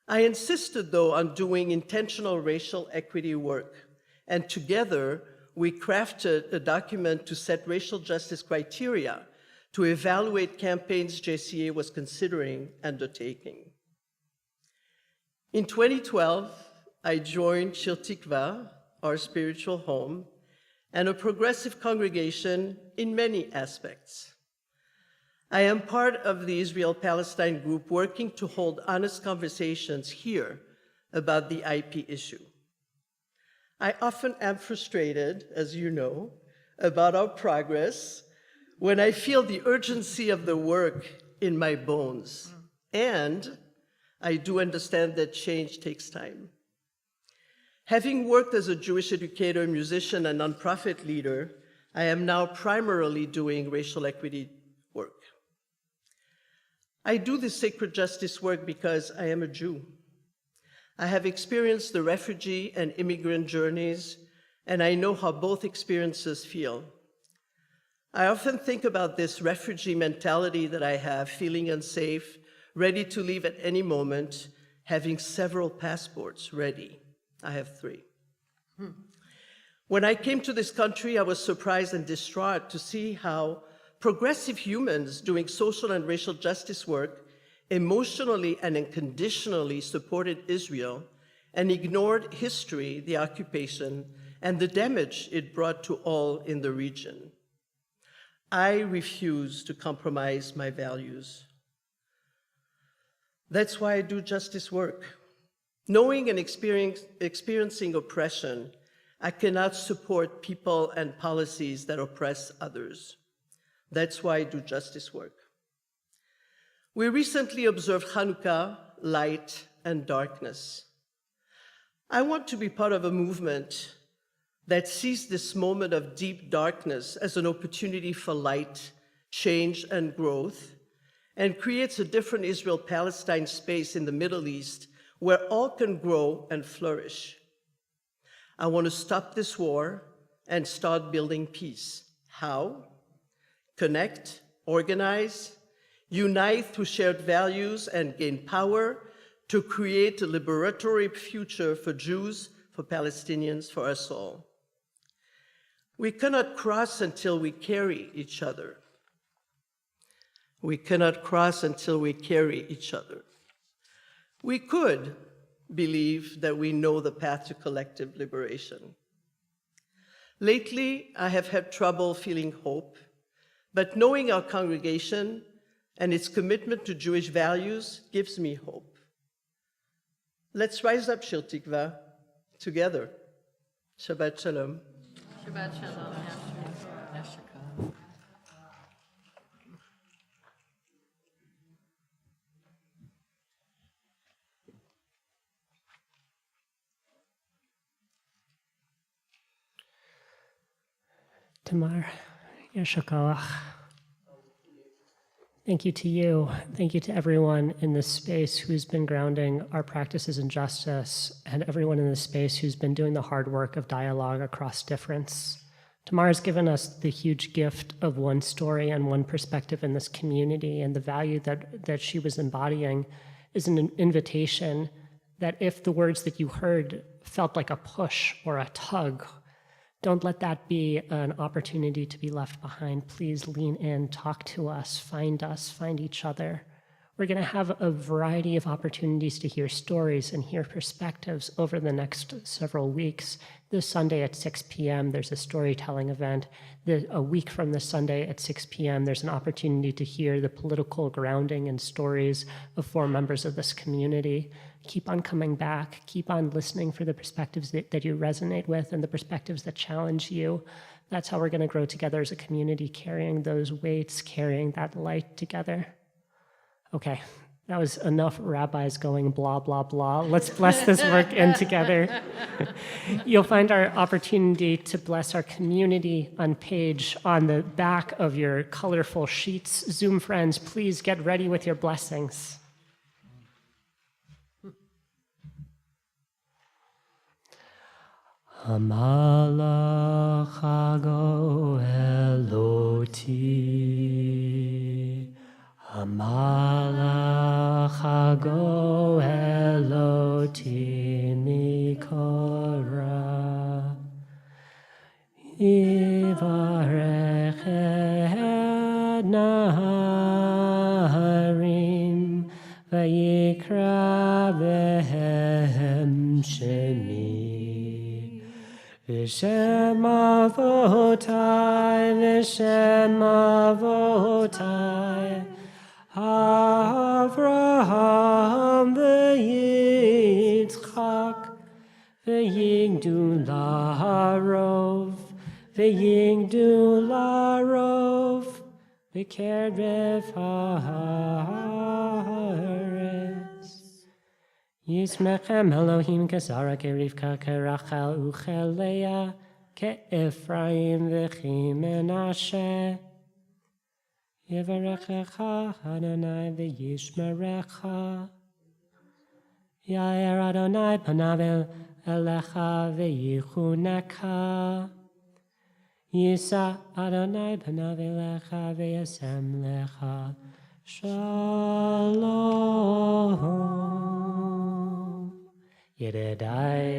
I insisted, though, on doing intentional racial equity work, and together we crafted a document to set racial justice criteria to evaluate campaigns JCA was considering undertaking. In 2012, I joined Shir Tikva, our spiritual home, and a progressive congregation in many aspects. I am part of the Israel-Palestine group working to hold honest conversations here about the IP issue. I often am frustrated, as you know, about our progress when I feel the urgency of the work in my bones. And I do understand that change takes time. Having worked as a Jewish educator, musician, and nonprofit leader, I am now primarily doing racial equity work. I do this sacred justice work because I am a Jew. I have experienced the refugee and immigrant journeys, and I know how both experiences feel. I often think about this refugee mentality that I have, feeling unsafe, ready to leave at any moment, having several passports ready. I have 3. When I came to this country, I was surprised and distraught to see how progressive humans doing social and racial justice work emotionally and unconditionally supported Israel and ignored history, the occupation, and the damage it brought to all in the region. I refuse to compromise my values. That's why I do justice work. Knowing and experiencing oppression, I cannot support people and policies that oppress others. That's why I do justice work. We recently observed Hanukkah, light and darkness. I want to be part of a movement that sees this moment of deep darkness as an opportunity for light, change, and growth, and creates a different Israel-Palestine space in the Middle East where all can grow and flourish. I want to stop this war and start building peace. How? Connect, organize, unite through shared values, and gain power to create a liberatory future for Jews, for Palestinians, for us all. We cannot cross until we carry each other. We cannot cross until we carry each other. We could believe that we know the path to collective liberation. Lately, I have had trouble feeling hope, but knowing our congregation and its commitment to Jewish values gives me hope. Let's rise up, Shir Tikva, together. Shabbat Shalom. Shabbat Shalom. Yashir. Tamar, Yashir Koach. Thank you to you. Thank you to everyone in this space who's been grounding our practices in justice, and everyone in this space who's been doing the hard work of dialogue across difference. Tamar has given us the huge gift of one story and one perspective in this community, and the value that she was embodying is an invitation that if the words that you heard felt like a push or a tug, don't let that be an opportunity to be left behind. Please lean in, talk to us, find each other. We're going to have a variety of opportunities to hear stories and hear perspectives over the next several weeks. This Sunday at 6 p.m., there's a storytelling event. A week from this Sunday at 6 p.m., there's an opportunity to hear the political grounding and stories of 4 members of this community. Keep on coming back. Keep on listening for the perspectives that you resonate with and the perspectives that challenge you. That's how we're going to grow together as a community, carrying those weights, carrying that light together. Okay, that was enough rabbis going blah, blah, blah. Let's bless this work in together. You'll find our opportunity to bless our community on the back of your colorful sheets. Zoom friends, please get ready with your blessings. Hamalach hago eloti, Hamalach hago eloti mikora, Yivarech et naharim, vayikra behem shemi. V'shem avotai, Avraham v'Yitzchak, v'yigdu la'rov, v'kerbev ha'aretz. Yismechem Elohim kasara kerivka kerachel uchelea ke'Ephraim v'chimenashe. Yevarechecha Adonai v'yishmerecha. Yair Adonai panav elecha v'yichuneka. Yisa Adonai panav elecha v'yasem lecha. Shalom. Yedidai.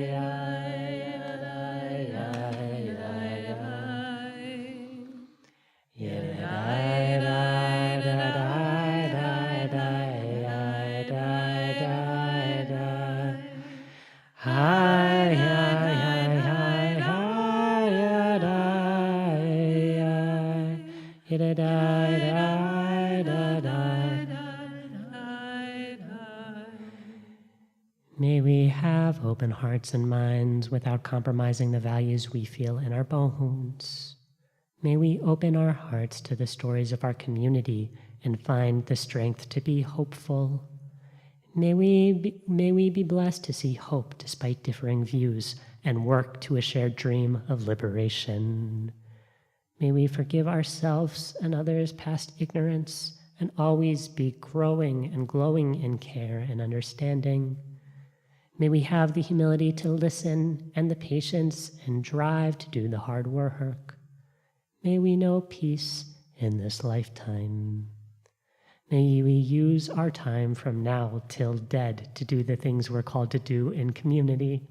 May we have open hearts and minds without compromising the values we feel in our bones. May we open our hearts to the stories of our community and find the strength to be hopeful. May we be blessed to see hope despite differing views and work to a shared dream of liberation. May we forgive ourselves and others past ignorance and always be growing and glowing in care and understanding. May we have the humility to listen and the patience and drive to do the hard work. May we know peace in this lifetime. May we use our time from now till dead to do the things we're called to do in community.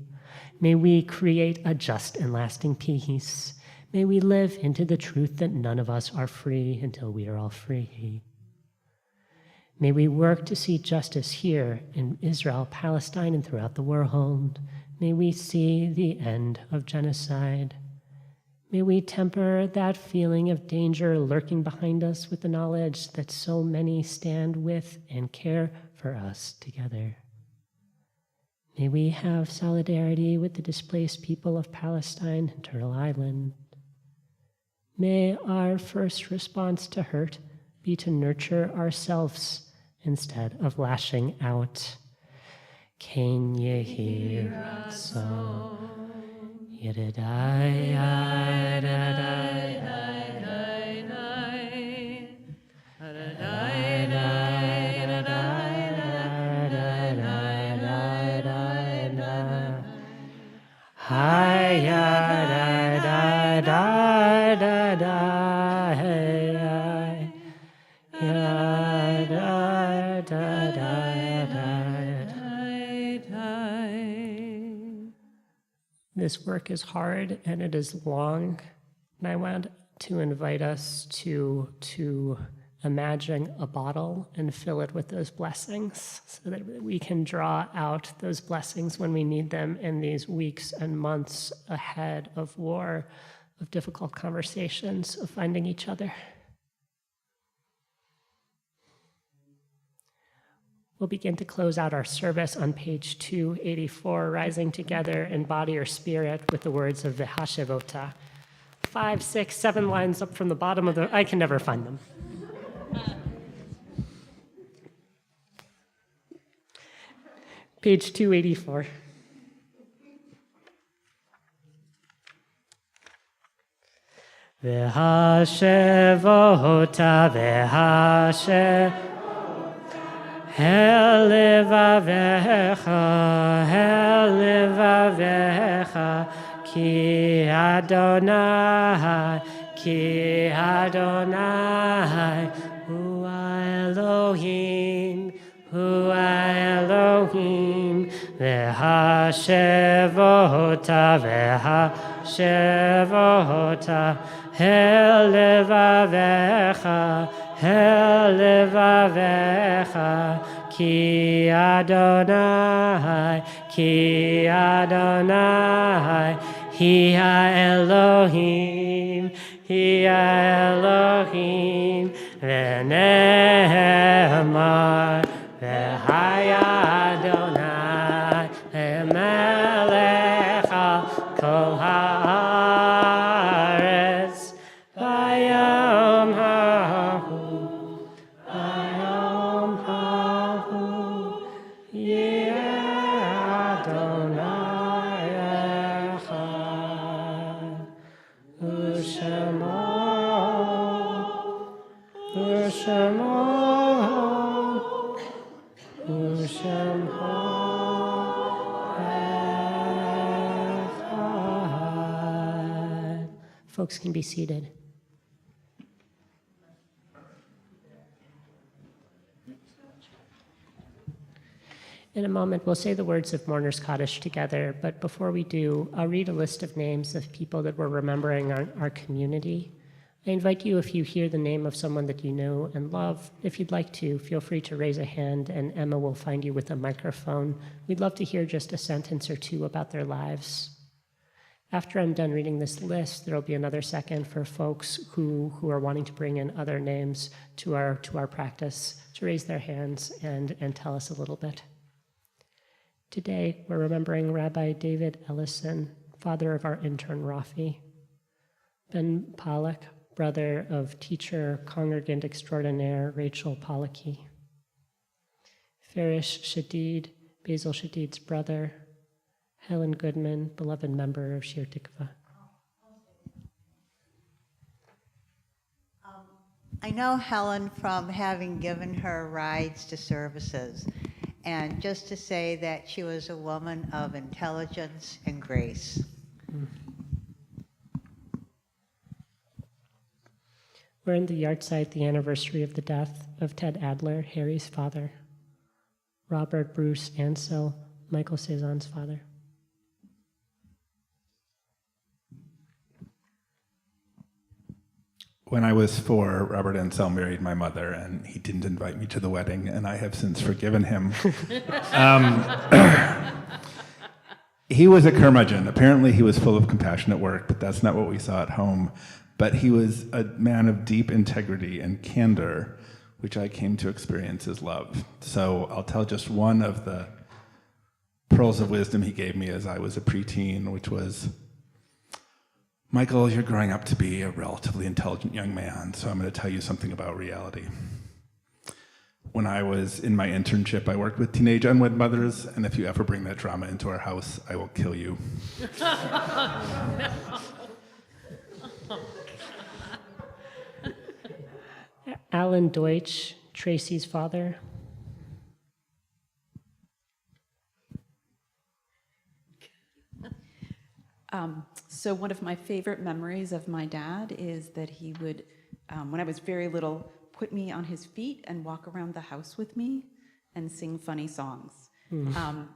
May we create a just and lasting peace. May we live into the truth that none of us are free until we are all free. May we work to see justice here in Israel, Palestine, and throughout the world. May we see the end of genocide. May we temper that feeling of danger lurking behind us with the knowledge that so many stand with and care for us together. May we have solidarity with the displaced people of Palestine and Turtle Island. May our first response to hurt be to nurture ourselves instead of lashing out. Can you hear a song? Yididai, yididai, This work is hard and it is long, and I want to invite us to imagine a bottle and fill it with those blessings so that we can draw out those blessings when we need them in these weeks and months ahead of war, of difficult conversations, of finding each other. We'll begin to close out our service on page 284, rising together in body or spirit with the words of V'hashevota. 5, 6, 7 lines up from the bottom of the... I can never find them. Page 284. V'hashevota, v'hashevota. Helevavecha, ki Adonai, hu Elohim, v'hashevota, helevavecha, ki Adonai, hi Elohim, v'nehemar, v'haya Adonai, v'melech al kol haaretz, v'yom hahu, Folks can be seated. In a moment, we'll say the words of Mourner's Kaddish together, but before we do, I'll read a list of names of people that we're remembering our community. I invite you, if you hear the name of someone that you know and love, if you'd like to, feel free to raise a hand and Emma will find you with a microphone. We'd love to hear just a sentence or two about their lives. After I'm done reading this list, there'll be another second for folks who are wanting to bring in other names to our practice to raise their hands and tell us a little bit. Today, we're remembering Rabbi David Ellison, father of our intern Rafi, Ben Pollack, brother of teacher, congregant extraordinaire Rachel Pollacky, Farish Shadid, Basil Shadid's brother, Helen Goodman, beloved member of Shir Tikva. I know Helen from having given her rides to services, and just to say that she was a woman of intelligence and grace. We're in the yahrzeit, the anniversary of the death of Ted Adler, Harry's father, Robert Bruce Ansel, Michael Cezanne's father. When I was 4, Robert Ansel married my mother, and he didn't invite me to the wedding, and I have since forgiven him. He was a curmudgeon. Apparently he was full of compassion at work, but that's not what we saw at home. But he was a man of deep integrity and candor, which I came to experience as love. So I'll tell just one of the pearls of wisdom he gave me as I was a preteen, which was, Michael, you're growing up to be a relatively intelligent young man, so I'm going to tell you something about reality. When I was in my internship, I worked with teenage unwed mothers, and if you ever bring that drama into our house, I will kill you. Alan Deutsch, Tracy's father. So one of my favorite memories of my dad is that he would, when I was very little, put me on his feet and walk around the house with me and sing funny songs.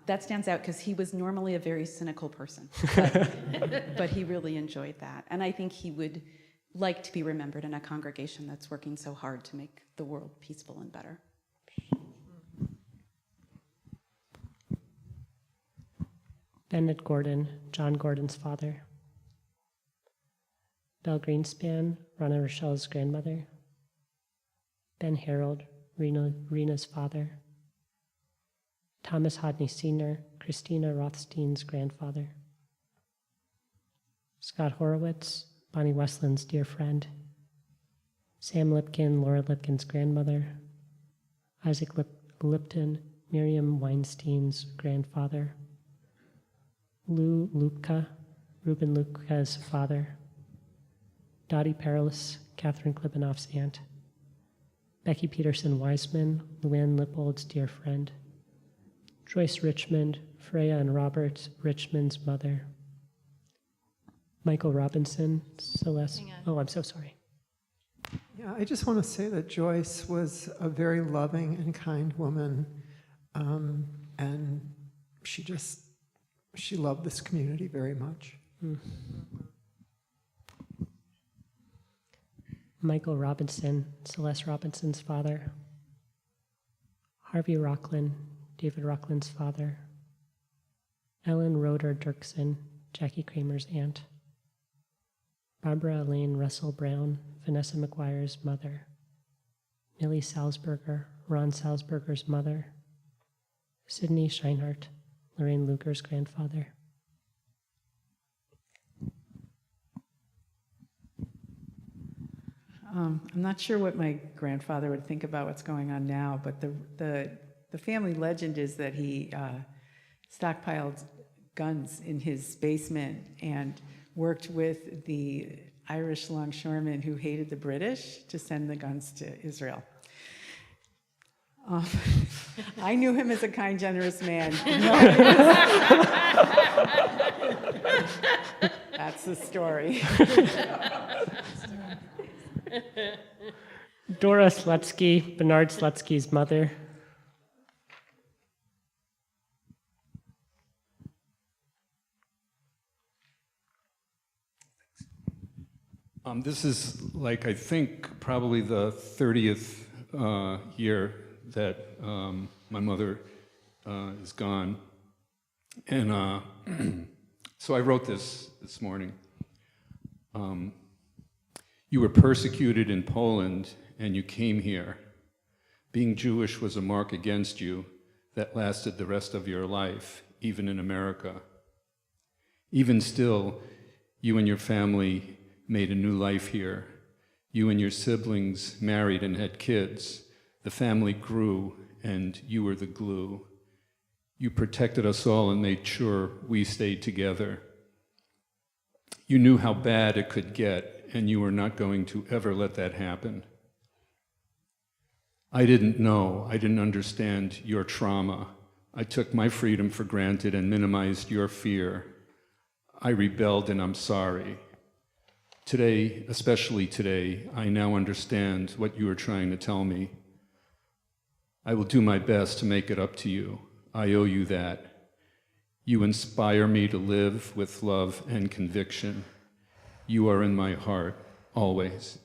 That stands out because he was normally a very cynical person, but he really enjoyed that. And I think he would like to be remembered in a congregation that's working so hard to make the world peaceful and better. Bennett Gordon, John Gordon's father. Belle Greenspan, Ronna Rochelle's grandmother. Ben Harold, Rena's father. Thomas Hodney Sr., Christina Rothstein's grandfather. Scott Horowitz, Bonnie Westland's dear friend. Sam Lipkin, Laura Lipkin's grandmother. Isaac Lipton, Miriam Weinstein's grandfather. Lou Lupka, Ruben Lupka's father. Dottie Perilous, Catherine Klibanoff's aunt. Becky Peterson Wiseman, Luann Lippold's dear friend. Joyce Richmond, Freya and Robert Richmond's mother. Michael Robinson, Celeste. Oh, I'm so sorry. Yeah, I just want to say that Joyce was a very loving and kind woman, and she loved this community very much. Michael Robinson, Celeste Robinson's father. Harvey Rockland, David Rockland's father. Ellen Roeder Dirksen, Jackie Kramer's aunt. Barbara Elaine Russell Brown, Vanessa McGuire's mother. Millie Salzberger, Ron Salzberger's mother. Sydney Scheinhardt, Lorraine Luger's grandfather. I'm not sure what my grandfather would think about what's going on now, but the family legend is that he stockpiled guns in his basement and worked with the Irish longshoremen who hated the British to send the guns to Israel. I knew him as a kind, generous man. That's the story. Dora Slutsky, Bernard Slutsky's mother. This is like, I think, probably the 30th year that my mother is gone. And so I wrote this morning. You were persecuted in Poland and you came here. Being Jewish was a mark against you that lasted the rest of your life, even in America. Even still, you and your family made a new life here. You and your siblings married and had kids. The family grew and you were the glue. You protected us all and made sure we stayed together. You knew how bad it could get, and you were not going to ever let that happen. I didn't know, I didn't understand your trauma. I took my freedom for granted and minimized your fear. I rebelled and I'm sorry. Today, especially today, I now understand what you were trying to tell me. I will do my best to make it up to you. I owe you that. You inspire me to live with love and conviction. You are in my heart, always.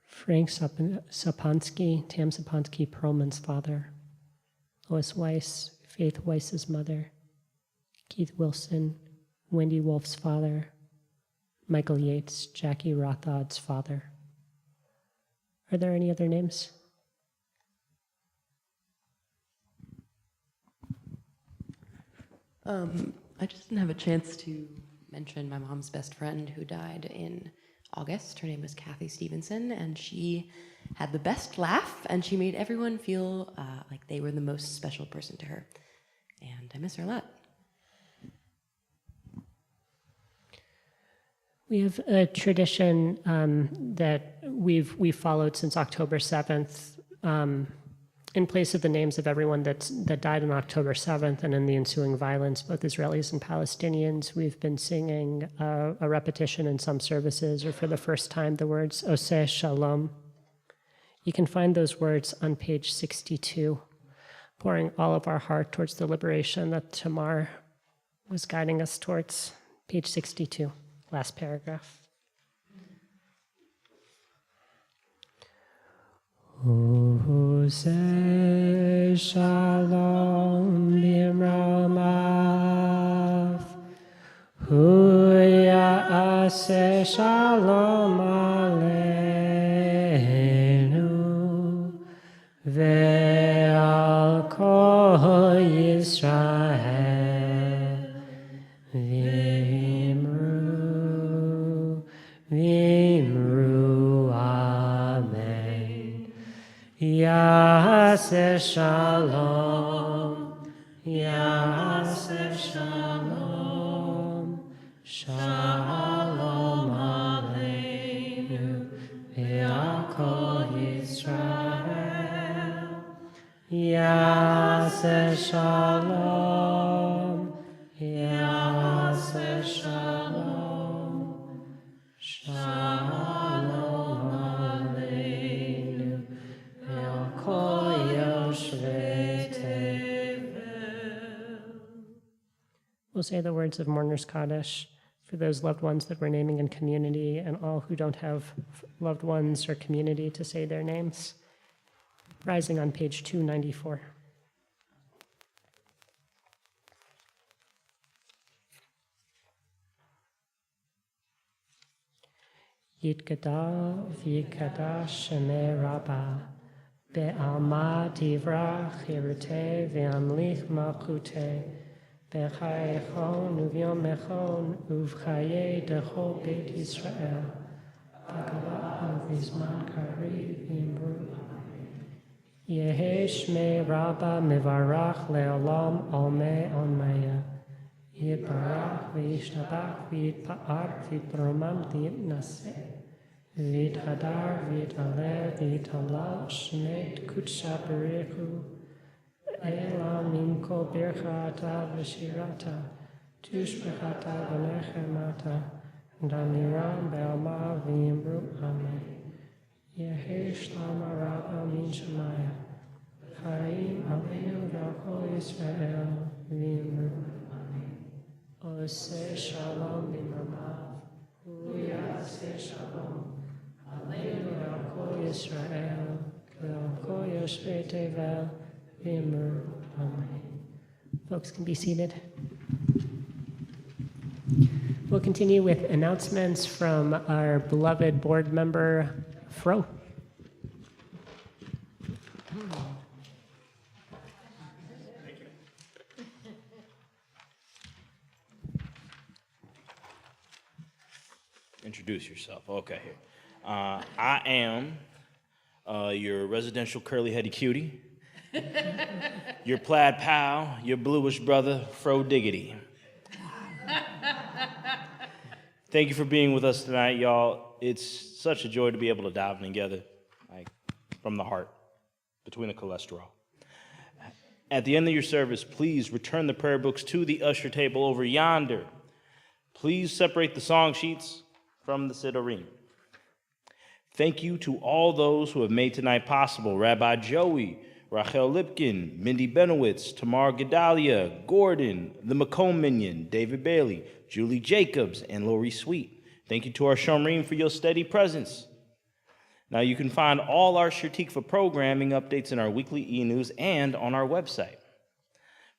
Frank Sapansky, Tam Sapansky Perlman's father. Lois Weiss, Faith Weiss's mother. Keith Wilson, Wendy Wolf's father. Michael Yates, Jackie Rothod's father. Are there any other names? I just didn't have a chance to mention my mom's best friend who died in August. Her name was Kathy Stevenson, and she had the best laugh, and she made everyone feel like they were the most special person to her. And I miss her a lot. We have a tradition that we've followed since October 7th. In place of the names of everyone that died on October 7th and in the ensuing violence, both Israelis and Palestinians, we've been singing a repetition in some services, or for the first time, the words Oseh Shalom. You can find those words on page 62, pouring all of our heart towards the liberation that Tamar was guiding us towards. Page 62, last paragraph. Oseh Shalom b'ramav, Hu ya'aseh Shalom aleinu, ve'al kol Yisrael, v'imru, amen. Ya'aseh Shalom, Ya'aseh Shalom, Shalom Aleinu, ve'al kol Yisrael. Ya'aseh Shalom, Ya'aseh Shalom, Shalom Aleinu, ve'al kol yoshvei tevel. We'll say the words of Mourner's Kaddish for those loved ones that we're naming in community, and all who don't have loved ones or community to say their names. Rising on page 294. Yitkada v'yikada shemei Rabbah, be'alma divrach chirutei v'amlich malchutei, b'chayechon uv'yomechon uv'chayei dechol Beit Yisrael, b'Kabbalat v'zman kariv v'imru. Yehi shmei Rabbah mevarach le'olam olmei olmeya, Yitbarach v'yishtabach v'yitpa'ar v'yitromam v'yitnaseh, v'yithadar v'yithaleh v'yithalal shmei kudsha b'rechu, elam min kol birchata v'shirata, tushbechata v'nechemata, damiram be'alma v'yimru amen. Yehi shlama Rabbah min Shemaya, Chaim aleinu ve'al kol Yisrael v'yimru. Oseh Shalom b'ramav, Hu ya'aseh Shalom aleinu ve'al kol Yisrael, ve'al kol yoshvei tevel v'yimru amen. Folks can be seated. We'll continue with announcements from our beloved board member, Fro. Introduce yourself. Okay, here. I am your residential curly-headed cutie, your plaid pal, your bluish brother, Fro Diggity. Thank you for being with us tonight, y'all. It's such a joy to be able to dive in together, like from the heart, between the cholesterol. At the end of your service, please return the prayer books to the usher table over yonder. Please separate the song sheets from the Siddurim. Thank you to all those who have made tonight possible: Rabbi Joey, Rachel Lipkin, Mindy Benowitz, Tamar Gedalia, Gordon, the Macomb Minion, David Bailey, Julie Jacobs, and Lori Sweet. Thank you to our Shomrim for your steady presence. Now you can find all our Shirtikva programming updates in our weekly e-news and on our website.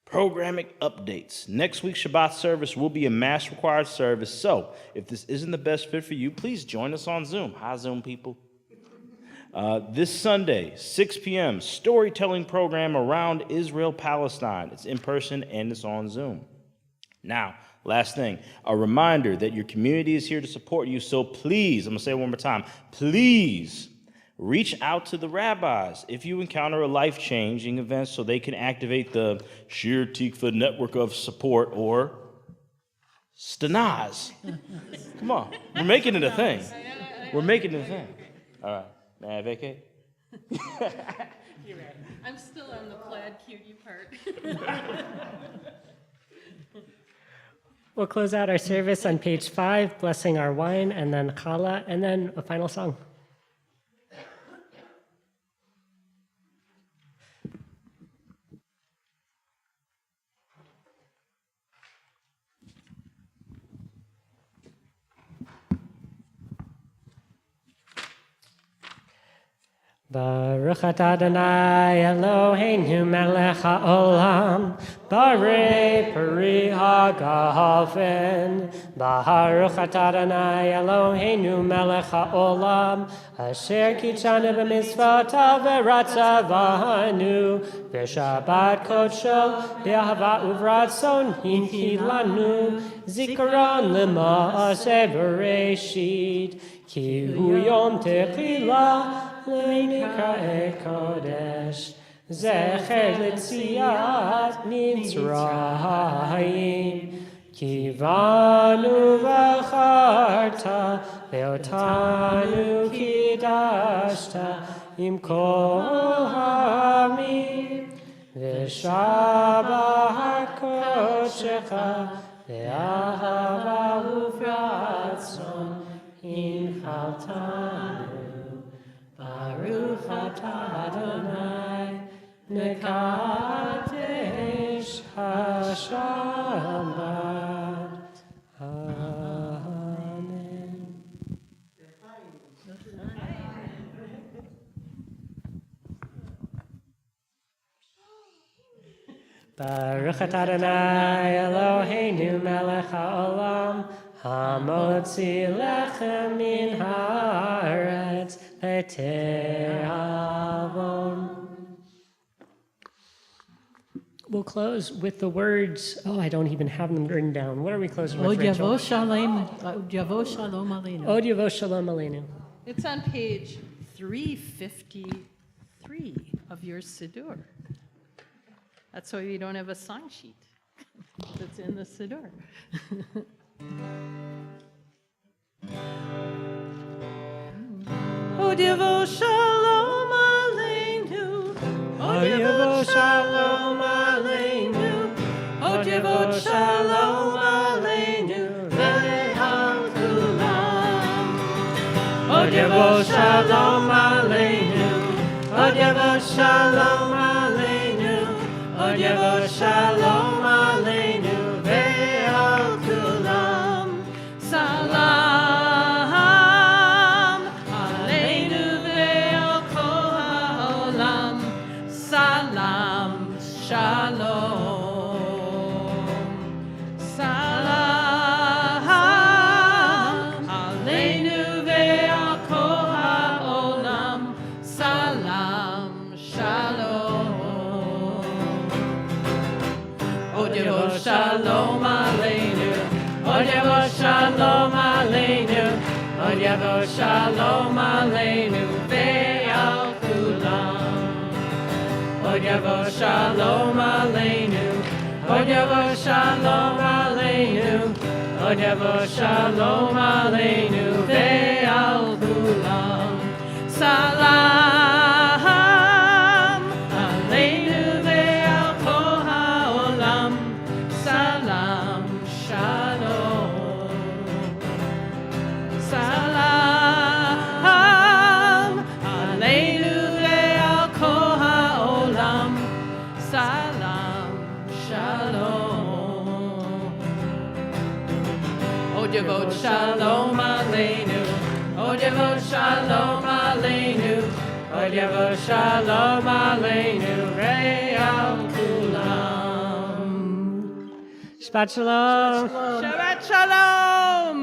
Programming updates. Next week's Shabbat service will be a mass required service, so if this isn't the best fit for you, please join us on Zoom. Hi, Zoom people. This Sunday, 6 p.m., storytelling program around Israel-Palestine. It's in person and it's on Zoom. Now, last thing, a reminder that your community is here to support you, so please, I'm going to say it one more time, please reach out to the rabbis if you encounter a life-changing event so they can activate the Shir Tikva network of support, or Stanaz. Come on, we're making it a thing. We're making it a thing. All right, may I vacate? You're right. I'm still on the plaid cutie part. We'll close out our service on page 5, blessing our wine, and then challah, and then a final song. Baruch atah Adonai Eloheinu melech haolam, barei peri hagafen. Baruch atah Adonai Eloheinu melech haolam, asher kitshanu b'mitzvotav v'ratzavanu, b'shabbat kodsho b'ahava uvratzon hinchilanu, zikaron l'maaseh bereshit, ki hu yom techilah L'nikae kodesh, zecher l'tziat Mitzrayim, kivanu v'charta, ve'otanu kidashta, im kol ha'amim, ve'shabbat kodeshecha, ve'ahava uvratzon, hinchaltanu. Baruch atah Adonai, mekadesh hashabbat. Amen. Baruch atah Adonai Eloheinu melech haolam, hamotzi lechem min haaretz letehavon. We'll close with the words, I don't even have them written down. What are we closing with, Rachel? Od yavo shalom aleinu. Od yavo shalom aleinu. It's on page 353 of your Siddur. That's why we don't have a song sheet that's in the Siddur. Od yavo shalom aleinu, od yavo shalom aleinu, od yavo shalom aleinu, ve'al kulam. Od yavo shalom aleinu, od yavo shalom aleinu, od yavo shalom aleinu, ve'al kulam. Salam aleinu ve'al kol ha'olam. Salam shalom. Salam aleinu ve'al kol ha'olam. Salam shalom. Od yavo shalom aleinu, od yavo shalom aleinu, od yavo shalom aleinu ve'al Od Yavo Shalom Aleinu, Od Yavo Shalom Aleinu, Od Yavo Shalom Aleinu, Ve'al Kulam. Salam Aleinu Ve'al Kol HaOlam. Salam Shalom. Salam Aleinu Ve'al Kol HaOlam. Salam Shalom. Od Yavod Shalom Aleinu, Od Yavod Shalom Aleinu, Od Yavod Shalom Aleinu, Re'al Kulam. Shabbat Shalom. Shabbat Shalom.